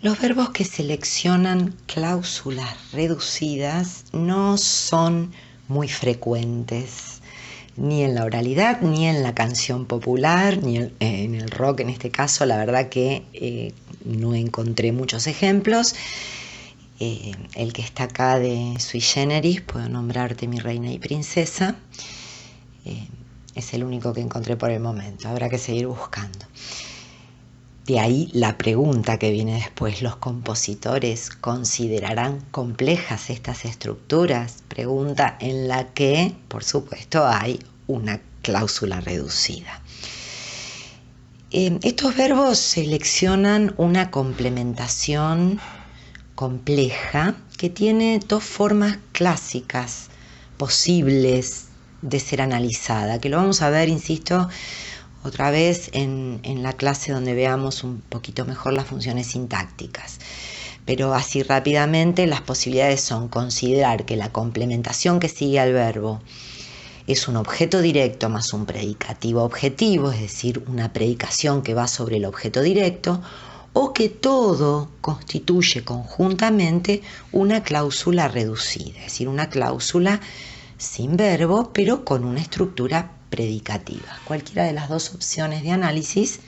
A: Los verbos que seleccionan cláusulas reducidas no son muy frecuentes, ni en la oralidad, ni en la canción popular, ni en el rock en este caso. La verdad que no encontré muchos ejemplos. El que está acá de Sui Generis, puedo nombrarte mi reina y princesa, es el único que encontré por el momento. Habrá que seguir buscando. De ahí la pregunta que viene después: ¿los compositores considerarán complejas estas estructuras? Pregunta en la que, por supuesto, hay una cláusula reducida. Estos verbos seleccionan una complementación compleja que tiene dos formas clásicas posibles de ser analizada, que lo vamos a ver, insisto, otra vez en la clase donde veamos un poquito mejor las funciones sintácticas. Pero así rápidamente las posibilidades son considerar que la complementación que sigue al verbo es un objeto directo más un predicativo objetivo, es decir, una predicación que va sobre el objeto directo, o que todo constituye conjuntamente una cláusula reducida, es decir, una cláusula sin verbo, pero con una estructura predicativa. Cualquiera de las dos opciones de análisis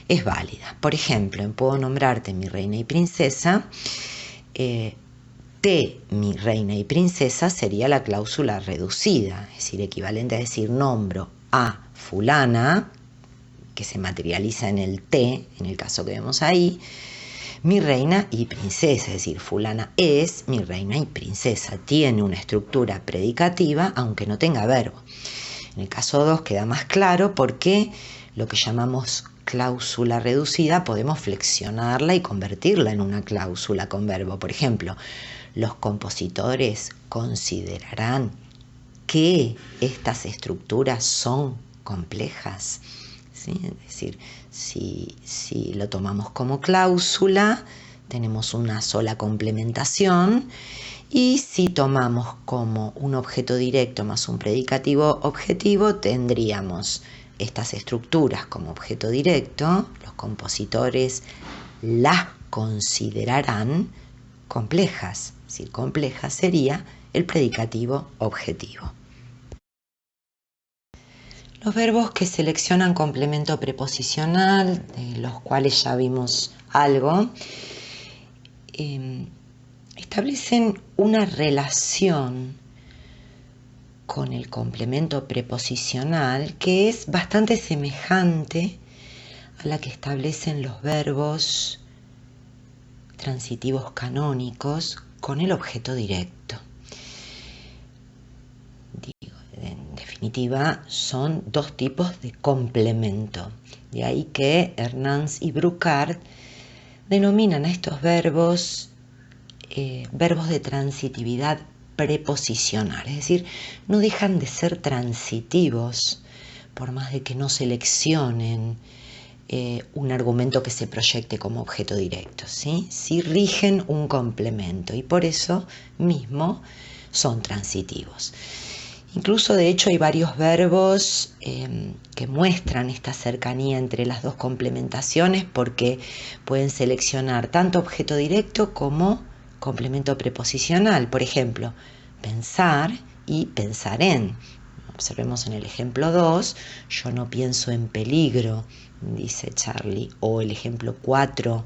A: es válida. Por ejemplo, puedo nombrarte mi reina y princesa. Mi reina y princesa sería la cláusula reducida, es decir, equivalente a decir nombro a fulana, que se materializa en el T, en el caso que vemos ahí, mi reina y princesa, es decir, fulana es mi reina y princesa. Tiene una estructura predicativa, aunque no tenga verbo. En el caso 2 queda más claro porque lo que llamamos cláusula reducida podemos flexionarla y convertirla en una cláusula con verbo. Por ejemplo, los compositores considerarán que estas estructuras son complejas. ¿Sí? Es decir, si lo tomamos como cláusula, tenemos una sola complementación, y si tomamos como un objeto directo más un predicativo objetivo, tendríamos estas estructuras como objeto directo. Los compositores las considerarán complejas. Es decir, compleja sería el predicativo objetivo. Los verbos que seleccionan complemento preposicional, de los cuales ya vimos algo, establecen una relación con el complemento preposicional que es bastante semejante a la que establecen los verbos transitivos canónicos con el objeto directo. En definitiva, son dos tipos de complemento. De ahí que Hernans y Bruckart denominan a estos verbos verbos de transitividad preposicional, es decir, no dejan de ser transitivos por más de que no seleccionen un argumento que se proyecte como objeto directo, ¿sí? Sí rigen un complemento y por eso mismo son transitivos. Incluso, de hecho, hay varios verbos que muestran esta cercanía entre las dos complementaciones porque pueden seleccionar tanto objeto directo como complemento preposicional. Por ejemplo, pensar y pensar en. Observemos en el ejemplo 2, yo no pienso en peligro, dice Charlie. O el ejemplo 4,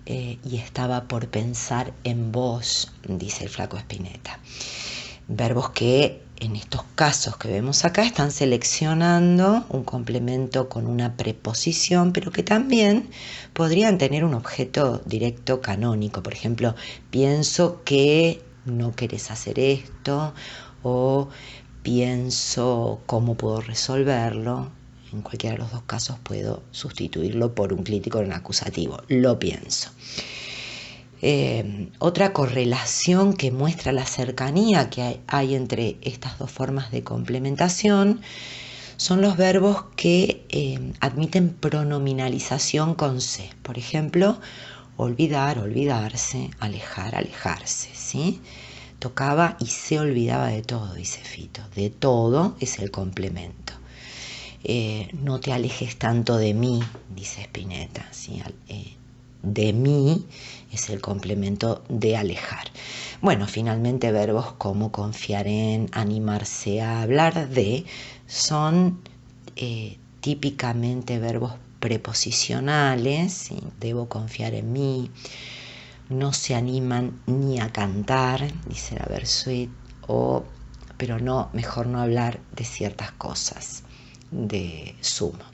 A: y estaba por pensar en vos, dice el flaco Spinetta. Verbos que en estos casos que vemos acá están seleccionando un complemento con una preposición, pero que también podrían tener un objeto directo canónico. Por ejemplo, pienso que no querés hacer esto, o pienso cómo puedo resolverlo. En cualquiera de los dos casos puedo sustituirlo por un crítico en acusativo. Lo pienso. Otra correlación que muestra la cercanía que hay entre estas dos formas de complementación son los verbos que admiten pronominalización con se. Por ejemplo, olvidar, olvidarse, alejar, alejarse, ¿sí? Tocaba y se olvidaba de todo, dice Fito. De todo es el complemento. No te alejes tanto de mí, dice Spinetta, ¿sí? De mí es el complemento de alejar. Bueno, finalmente verbos como confiar en, animarse a, hablar de, son típicamente verbos preposicionales, ¿sí? Debo confiar en mí, no se animan ni a cantar, dice la Versuit, pero no, mejor no hablar de ciertas cosas de sumo.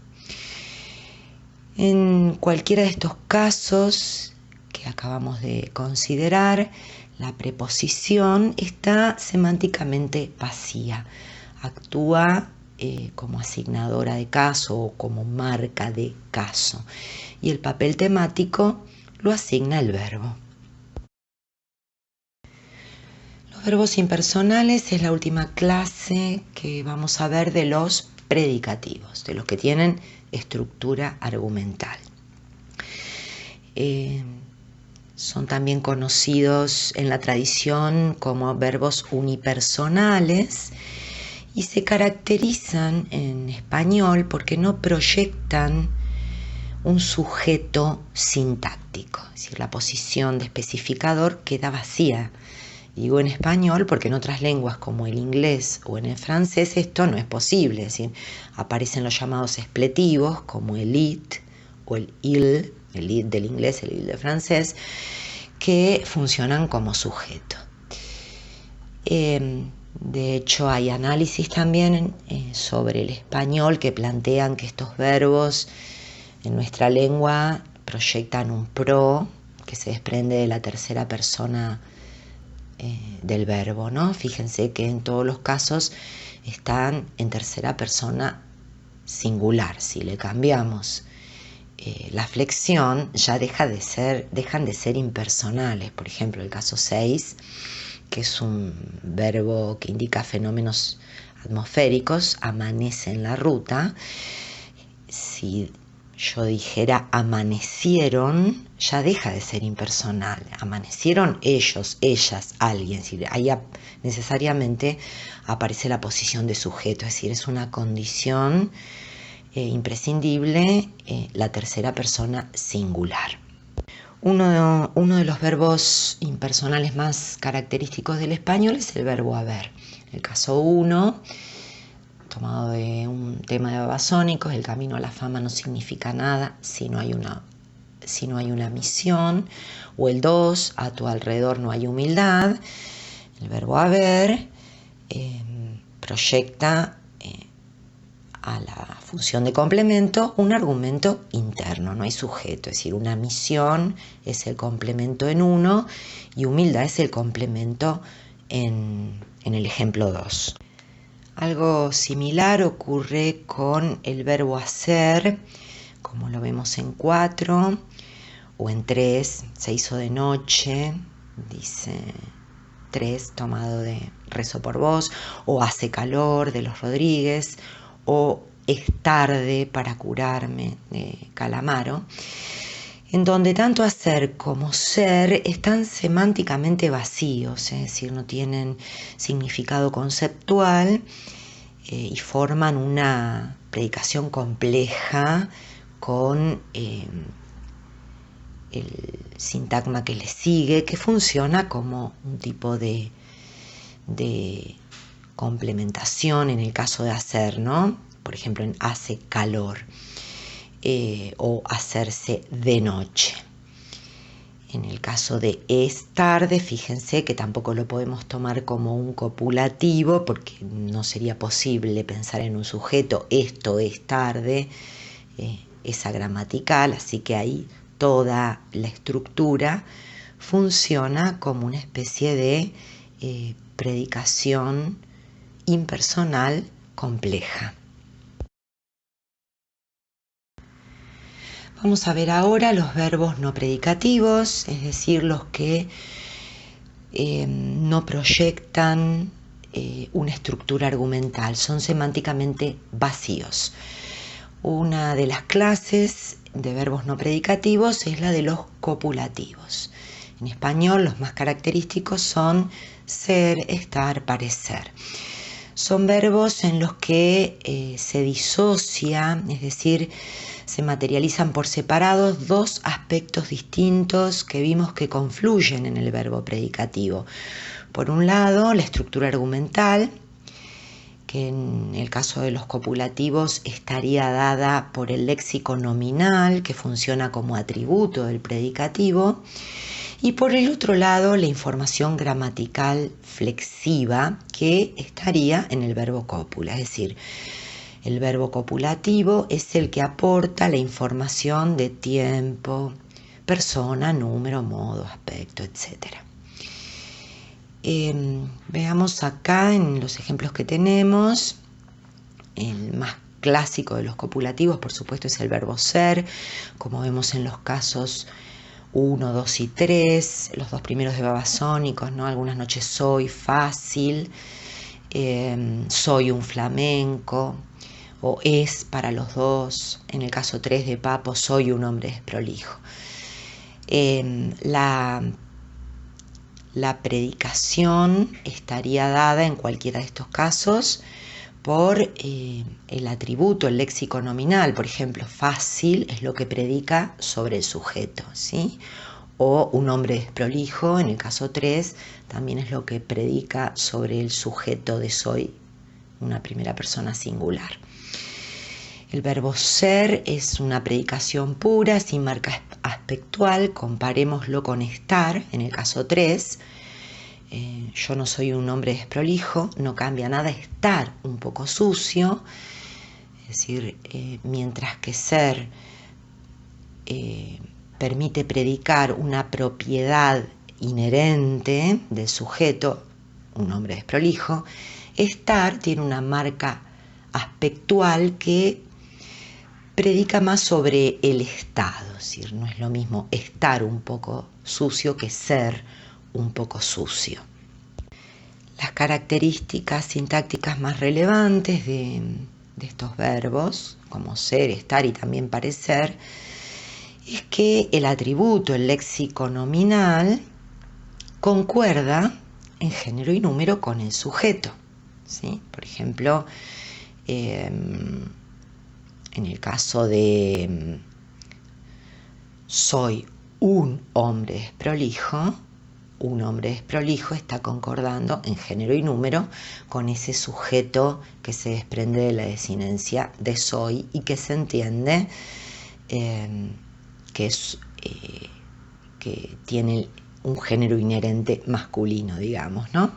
A: En cualquiera de estos casos que acabamos de considerar, la preposición está semánticamente vacía, actúa como asignadora de caso o como marca de caso, y el papel temático lo asigna el verbo. Los verbos impersonales es la última clase que vamos a ver de los predicativos, de los que tienen estructura argumental. Son también conocidos en la tradición como verbos unipersonales y se caracterizan en español porque no proyectan un sujeto sintáctico, es decir, la posición de especificador queda vacía. Digo en español porque en otras lenguas como el inglés o en el francés esto no es posible, es decir, aparecen los llamados expletivos como el it o el it del inglés, el il del francés, que funcionan como sujeto. De hecho, hay análisis también sobre el español que plantean que estos verbos en nuestra lengua proyectan un pro que se desprende de la tercera persona del verbo, ¿no? Fíjense que en todos los casos están en tercera persona singular. Si le cambiamos la flexión, ya dejan de ser impersonales. Por ejemplo, el caso 6, que es un verbo que indica fenómenos atmosféricos, amanece en la ruta. Si yo dijera amanecieron, ya deja de ser impersonal. Amanecieron ellos, ellas, alguien. Es decir, ahí necesariamente aparece la posición de sujeto, es decir, es una condición imprescindible la tercera persona singular. Uno de los verbos impersonales más característicos del español es el verbo haber. El caso 1, tomado de un tema de Babasónicos, el camino a la fama no significa nada si no hay una misión. O el 2, a tu alrededor no hay humildad. El verbo haber proyecta a la función de complemento un argumento interno, no hay sujeto, es decir, una misión es el complemento en 1 y humildad es el complemento en el ejemplo 2. Algo similar ocurre con el verbo hacer, como lo vemos en 4 o en 3, se hizo de noche, dice 3, tomado de Rezo por vos, o hace calor de los Rodríguez, o es tarde para curarme de Calamaro, en donde tanto hacer como ser están semánticamente vacíos, es decir, no tienen significado conceptual y forman una predicación compleja con el sintagma que le sigue, que funciona como un tipo de complementación en el caso de hacer, ¿no? Por ejemplo, en hace calor o hacerse de noche. En el caso de es tarde, fíjense que tampoco lo podemos tomar como un copulativo porque no sería posible pensar en un sujeto, esto es tarde, esa gramatical, así que ahí toda la estructura funciona como una especie de predicación impersonal compleja. Vamos a ver ahora los verbos no predicativos, es decir, los que no proyectan una estructura argumental, son semánticamente vacíos. Una de las clases de verbos no predicativos es la de los copulativos. En español los más característicos son ser, estar, parecer. Son verbos en los que se disocia, es decir, se materializan por separados dos aspectos distintos que vimos que confluyen en el verbo predicativo. Por un lado, la estructura argumental, que en el caso de los copulativos estaría dada por el léxico nominal, que funciona como atributo del predicativo, y por el otro lado, la información gramatical flexiva, que estaría en el verbo cópula, es decir, el verbo copulativo es el que aporta la información de tiempo, persona, número, modo, aspecto, etc. Veamos acá en los ejemplos que tenemos. El más clásico de los copulativos, por supuesto, es el verbo ser, como vemos en los casos 1, 2 y 3, los dos primeros de babasónicos, ¿no? Algunas noches soy, fácil, soy un flamenco, o es para los dos. En el caso 3 de Papo, soy un hombre desprolijo. La predicación estaría dada en cualquiera de estos casos por el atributo, el léxico nominal. Por ejemplo, fácil es lo que predica sobre el sujeto, ¿sí? O un hombre desprolijo, en el caso 3, también es lo que predica sobre el sujeto de soy, una primera persona singular. El verbo ser es una predicación pura, sin marca aspectual. Comparémoslo con estar, en el caso 3. Yo no soy un hombre desprolijo, no cambia nada estar un poco sucio. Es decir, mientras que ser permite predicar una propiedad inherente del sujeto, un hombre desprolijo, estar tiene una marca aspectual que predica más sobre el estado, es decir, no es lo mismo estar un poco sucio que ser un poco sucio. Las características sintácticas más relevantes de estos verbos, como ser, estar y también parecer, es que el atributo, el léxico nominal, concuerda en género y número con el sujeto, ¿sí? Por ejemplo, en el caso de soy un hombre desprolijo, un hombre desprolijo está concordando en género y número con ese sujeto que se desprende de la desinencia de soy y que se entiende que tiene un género inherente masculino, digamos, ¿no?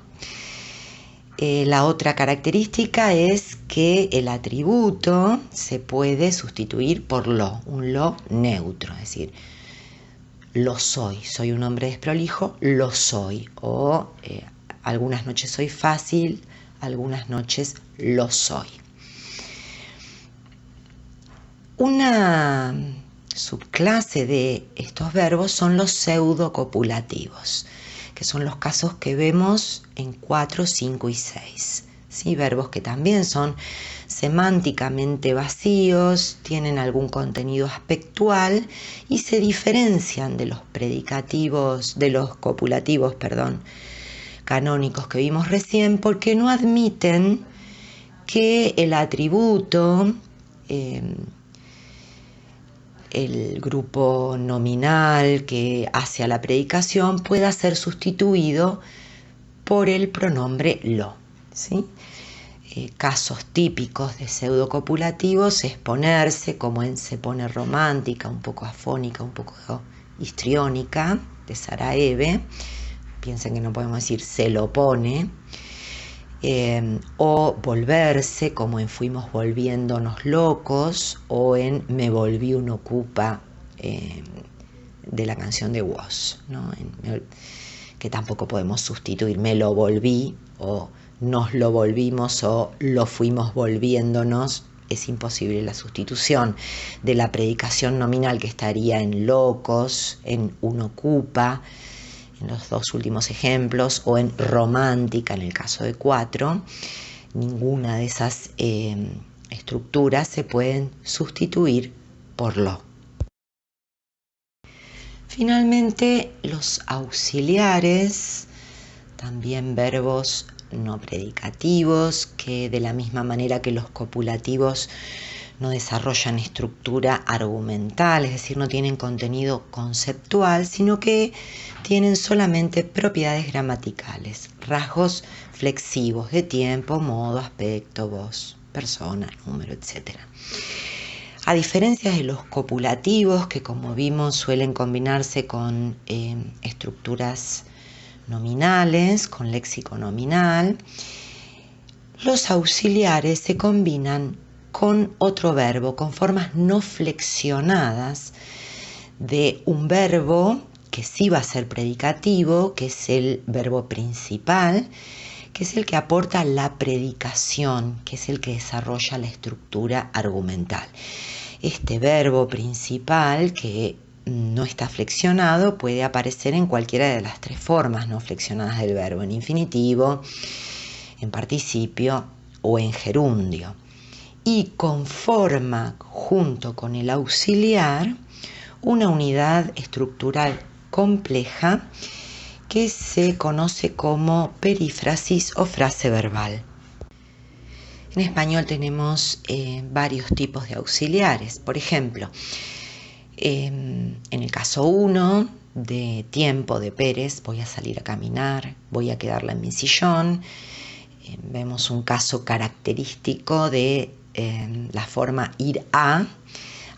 A: La otra característica es que el atributo se puede sustituir por lo, un lo neutro, es decir, lo soy un hombre desprolijo, lo soy, o algunas noches soy fácil, algunas noches lo soy. Una subclase de estos verbos son los pseudocopulativos, que son los casos que vemos en 4, 5 y 6. ¿Sí? Verbos que también son semánticamente vacíos, tienen algún contenido aspectual y se diferencian de los predicativos, de los copulativos, canónicos que vimos recién, porque no admiten que el atributo, el grupo nominal que hace a la predicación, pueda ser sustituido por el pronombre lo, ¿sí? Casos típicos de pseudocopulativos es ponerse, como en se pone romántica, un poco afónica, un poco histriónica, de Sarajevo. Piensen que no podemos decir se lo pone. O volverse, como en fuimos volviéndonos locos, o en me volví un ocupa, de la canción de Woz, ¿no? Que tampoco podemos sustituir me lo volví, o nos lo volvimos, o lo fuimos volviéndonos. Es imposible la sustitución de la predicación nominal, que estaría en locos, en un ocupa, en los dos últimos ejemplos, o en romántica en el caso de 4. Ninguna de esas estructuras se pueden sustituir por lo. Finalmente, los auxiliares, también verbos no predicativos, que de la misma manera que los copulativos no desarrollan estructura argumental, es decir, no tienen contenido conceptual, sino que tienen solamente propiedades gramaticales, rasgos flexivos de tiempo, modo, aspecto, voz, persona, número, etc. A diferencia de los copulativos, que como vimos suelen combinarse con estructuras nominales, con léxico nominal, los auxiliares se combinan con otro verbo, con formas no flexionadas de un verbo que sí va a ser predicativo, que es el verbo principal, que es el que aporta la predicación, que es el que desarrolla la estructura argumental. Este verbo principal, que no está flexionado, puede aparecer en cualquiera de las tres formas no flexionadas del verbo, en infinitivo, en participio o en gerundio. Y conforma junto con el auxiliar una unidad estructural compleja que se conoce como perífrasis o frase verbal. En español tenemos varios tipos de auxiliares. Por ejemplo, en el caso 1 de tiempo de Pérez, voy a salir a caminar, voy a quedarla en mi sillón. Vemos un caso característico de la forma ir a,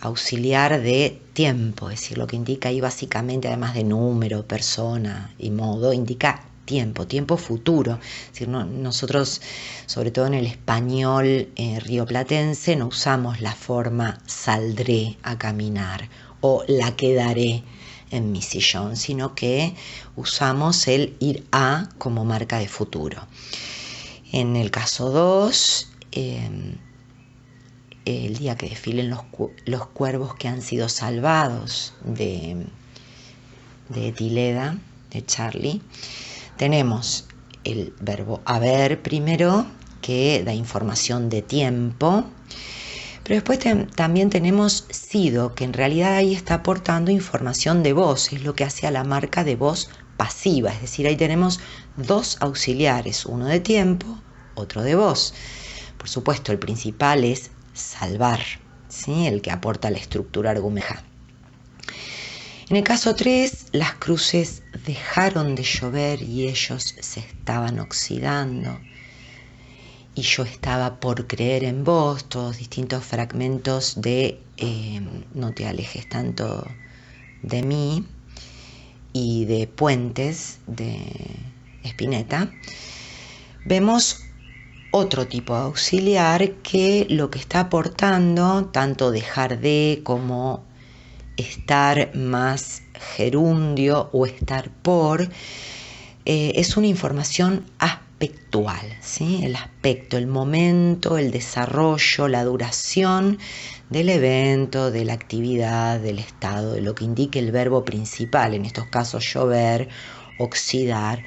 A: auxiliar de tiempo, es decir, lo que indica ahí básicamente, además de número, persona y modo, indica tiempo futuro. Es decir, nosotros, sobre todo en el español rioplatense, no usamos la forma saldré a caminar o la quedaré en mi sillón, sino que usamos el ir a como marca de futuro. En el caso 2, el día que desfilen los cuervos que han sido salvados de Etileda, de Charlie, tenemos el verbo haber primero, que da información de tiempo, pero después también tenemos sido, que en realidad ahí está aportando información de voz, es lo que hace a la marca de voz pasiva, es decir, ahí tenemos dos auxiliares, uno de tiempo, otro de voz. Por supuesto, el principal es salvar, ¿sí? El que aporta la estructura argumental. En el caso 3, las cruces dejaron de llover y ellos se estaban oxidando. Y yo estaba por creer en vos, todos distintos fragmentos de no te alejes tanto de mí, y de Puentes, de Spinetta. Vemos otro tipo de auxiliar que lo que está aportando, tanto dejar de como estar más gerundio o estar por, es una información aspectual, ¿sí? El aspecto, el momento, el desarrollo, la duración del evento, de la actividad, del estado, de lo que indique el verbo principal, en estos casos llover, oxidar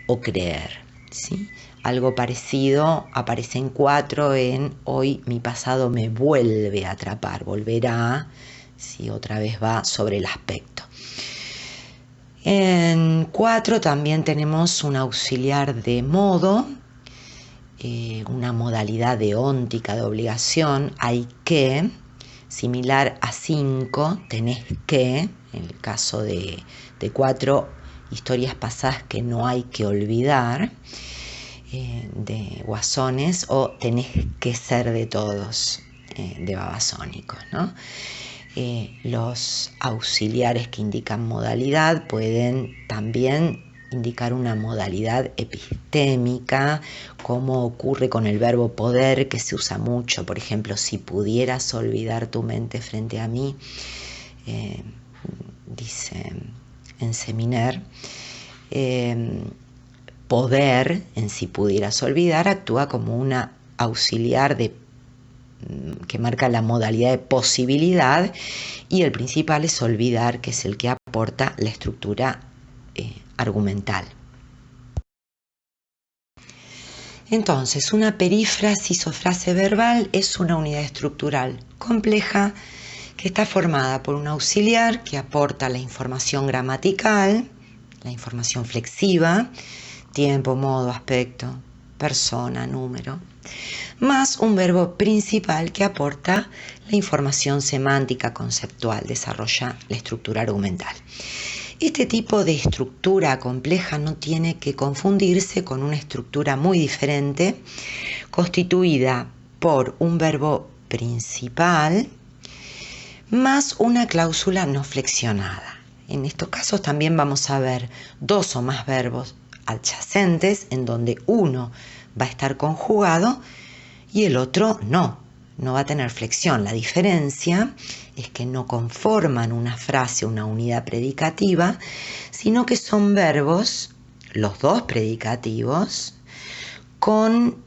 A: o creer, ¿sí? Algo parecido aparece en 4 en hoy mi pasado me vuelve a atrapar, volverá, ¿sí? Otra vez va sobre el aspecto. En 4 también tenemos un auxiliar de modo, una modalidad deóntica de obligación, hay que, similar a 5, tenés que, en el caso de 4, historias pasadas que no hay que olvidar, de Guasones, o tenés que ser de todos, de Babasónicos, ¿no? Los auxiliares que indican modalidad pueden también indicar una modalidad epistémica, como ocurre con el verbo poder, que se usa mucho. Por ejemplo, si pudieras olvidar tu mente frente a mí, dice en Seminer, poder, en si pudieras olvidar, actúa como una auxiliar que marca la modalidad de posibilidad, y el principal es olvidar, que es el que aporta la estructura argumental. Entonces, una perífrasis o frase verbal es una unidad estructural compleja que está formada por un auxiliar que aporta la información gramatical, la información flexiva, tiempo, modo, aspecto, persona, número, más un verbo principal que aporta la información semántica conceptual, desarrolla la estructura argumental. Este tipo de estructura compleja no tiene que confundirse con una estructura muy diferente, constituida por un verbo principal más una cláusula no flexionada. En estos casos también vamos a ver dos o más verbos adyacentes en donde uno va a estar conjugado y el otro no va a tener flexión. La diferencia es que no conforman una frase, una unidad predicativa, sino que son verbos, los dos predicativos,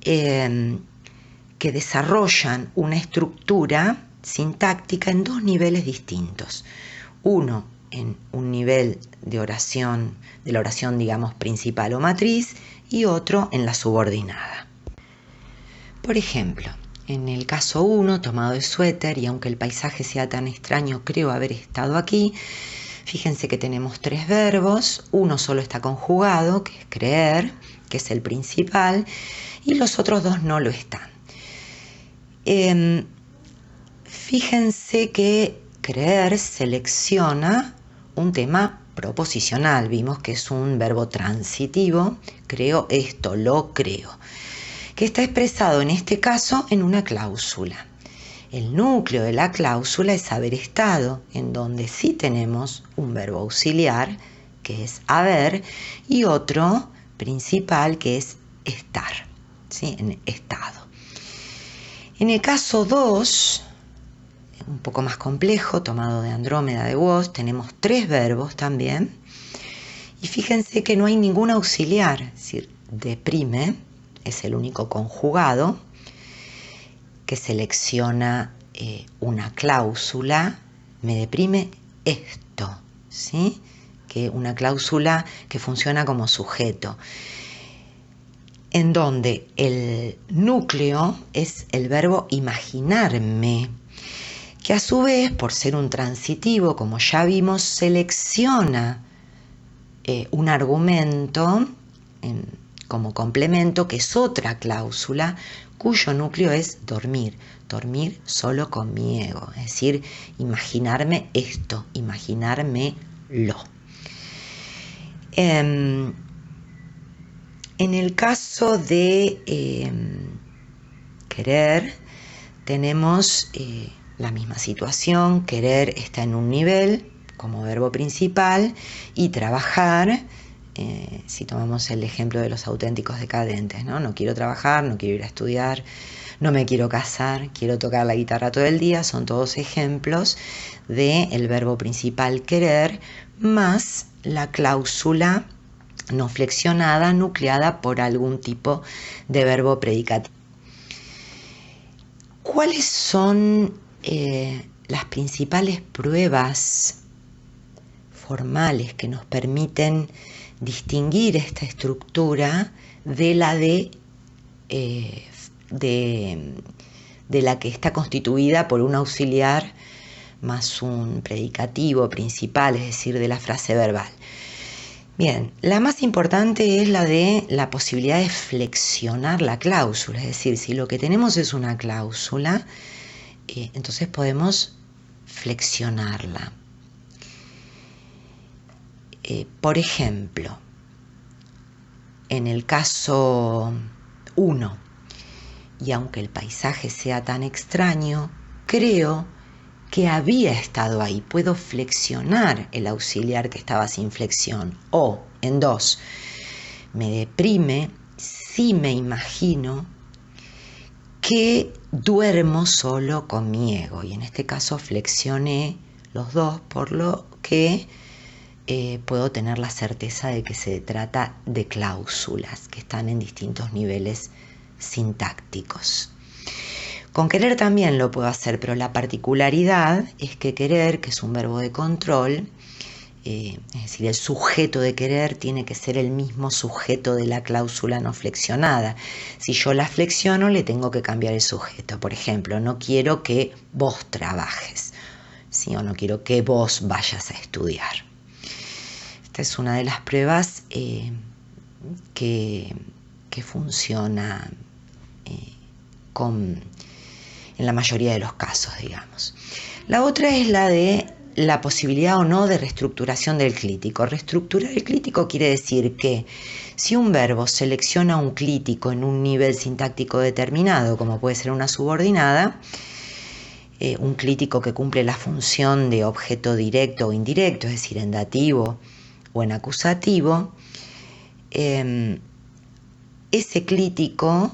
A: que desarrollan una estructura sintáctica en dos niveles distintos. Uno en un nivel de oración, de la oración, digamos, principal o matriz, y otro en la subordinada. Por ejemplo, en el caso 1, tomado de suéter, y aunque el paisaje sea tan extraño, creo haber estado aquí, fíjense que tenemos tres verbos, uno solo está conjugado, que es creer, que es el principal, y los otros dos no lo están. Fíjense que creer selecciona un tema proposicional, vimos que es un verbo transitivo, creo esto, lo creo, que está expresado en este caso en una cláusula. El núcleo de la cláusula es haber estado, en donde sí tenemos un verbo auxiliar, que es haber, y otro principal, que es estar, ¿sí? En estado. En el caso 2, un poco más complejo, tomado de Andrómeda de Woz, tenemos tres verbos también, y fíjense que no hay ningún auxiliar, es decir, deprime, es el único conjugado que selecciona una cláusula, me deprime esto, ¿sí? Que una cláusula que funciona como sujeto, en donde el núcleo es el verbo imaginarme, que a su vez, por ser un transitivo, como ya vimos, selecciona un argumento como complemento, que es otra cláusula, cuyo núcleo es dormir, dormir solo con mi ego, es decir, imaginarme esto, imaginármelo. En el caso de querer, tenemos la misma situación. Querer está en un nivel como verbo principal, y trabajar, si tomamos el ejemplo de los auténticos decadentes, ¿no? Quiero trabajar, no quiero ir a estudiar, no me quiero casar, quiero tocar la guitarra todo el día, son todos ejemplos del verbo principal querer, más la cláusula no flexionada, nucleada por algún tipo de verbo predicativo. ¿Cuáles son las principales pruebas formales que nos permiten distinguir esta estructura de la de la que está constituida por un auxiliar más un predicativo principal, es decir, de la frase verbal? Bien, la más importante es la de la posibilidad de flexionar la cláusula, es decir, si lo que tenemos es una cláusula, entonces podemos flexionarla. Por ejemplo, en el caso 1, y aunque el paisaje sea tan extraño, creo que había estado ahí. Puedo flexionar el auxiliar que estaba sin flexión. O, en 2, me deprime si me imagino que duermo solo con mi ego. Y en este caso flexioné los dos, por lo que puedo tener la certeza de que se trata de cláusulas que están en distintos niveles sintácticos. Con querer también lo puedo hacer, pero la particularidad es que querer, que es un verbo de control, es decir, el sujeto de querer tiene que ser el mismo sujeto de la cláusula no flexionada. Si yo la flexiono, le tengo que cambiar el sujeto. Por ejemplo, no quiero que vos trabajes, ¿sí? O no quiero que vos vayas a estudiar. Esta es una de las pruebas que funciona en la mayoría de los casos, digamos. La otra es la de la posibilidad o no de reestructuración del clítico. Reestructurar el clítico quiere decir que si un verbo selecciona un clítico en un nivel sintáctico determinado, como puede ser una subordinada, un clítico que cumple la función de objeto directo o indirecto, es decir, en dativo o en acusativo, ese clítico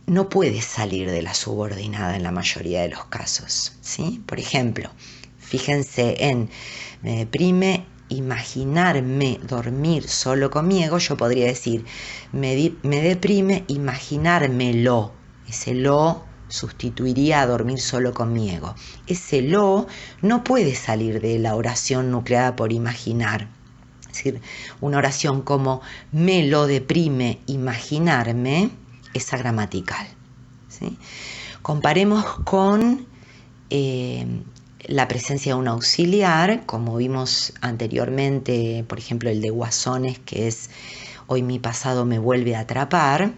A: no puede salir de la subordinada en la mayoría de los casos, ¿sí? Por ejemplo, fíjense en me deprime imaginarme dormir solo conmigo. Yo podría decir me deprime imaginármelo. Ese lo sustituiría a dormir solo conmigo. Ese lo no puede salir de la oración nucleada por imaginar. Es decir, una oración como me lo deprime imaginarme es agramatical, ¿sí? Comparemos con la presencia de un auxiliar, como vimos anteriormente, por ejemplo, el de Guasones, que es hoy mi pasado me vuelve a atrapar.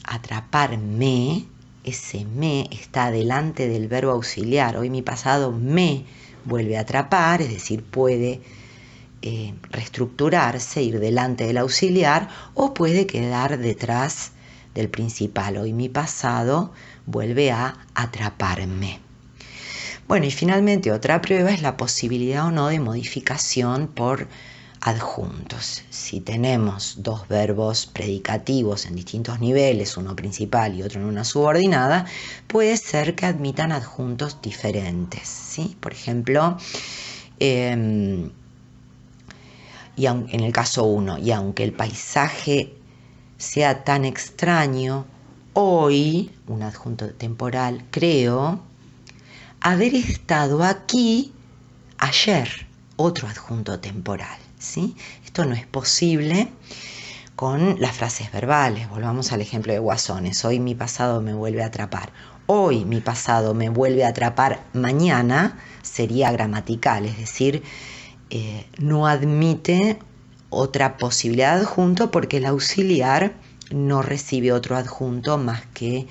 A: Atraparme, ese me está delante del verbo auxiliar. Hoy mi pasado me vuelve a atrapar, es decir, puede reestructurarse, ir delante del auxiliar, o puede quedar detrás del principal. Hoy mi pasado vuelve a atraparme. Bueno, y finalmente otra prueba es la posibilidad o no de modificación por adjuntos. Si tenemos dos verbos predicativos en distintos niveles, uno principal y otro en una subordinada, puede ser que admitan adjuntos diferentes, ¿sí? Por ejemplo, y en el caso 1, y aunque el paisaje sea tan extraño, hoy, un adjunto temporal, creo haber estado aquí ayer, otro adjunto temporal, ¿sí? Esto no es posible con las frases verbales. Volvamos al ejemplo de Guasones. Hoy mi pasado me vuelve a atrapar. Hoy mi pasado me vuelve a atrapar mañana sería gramatical, es decir, no admite otra posibilidad de adjunto porque el auxiliar no recibe otro adjunto más que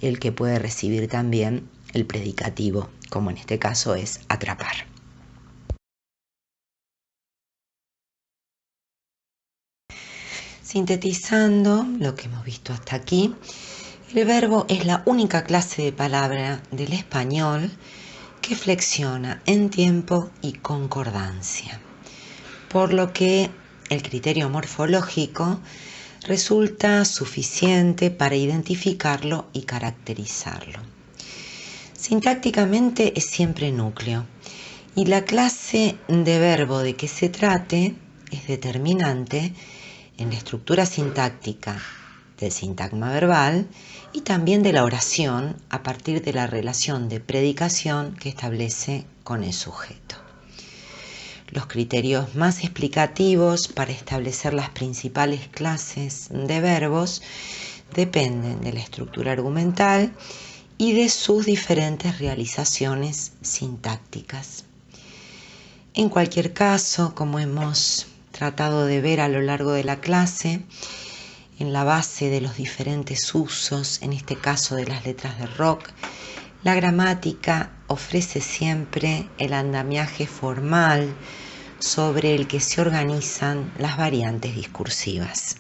A: el que puede recibir también el predicativo, como en este caso es atrapar. Sintetizando lo que hemos visto hasta aquí, el verbo es la única clase de palabra del español que flexiona en tiempo y concordancia, por lo que el criterio morfológico resulta suficiente para identificarlo y caracterizarlo. Sintácticamente es siempre núcleo y la clase de verbo de que se trate es determinante en la estructura sintáctica del sintagma verbal y también de la oración a partir de la relación de predicación que establece con el sujeto. Los criterios más explicativos para establecer las principales clases de verbos dependen de la estructura argumental y de sus diferentes realizaciones sintácticas. En cualquier caso, como hemos tratado de ver a lo largo de la clase, en la base de los diferentes usos, en este caso de las letras de rock, la gramática ofrece siempre el andamiaje formal sobre el que se organizan las variantes discursivas.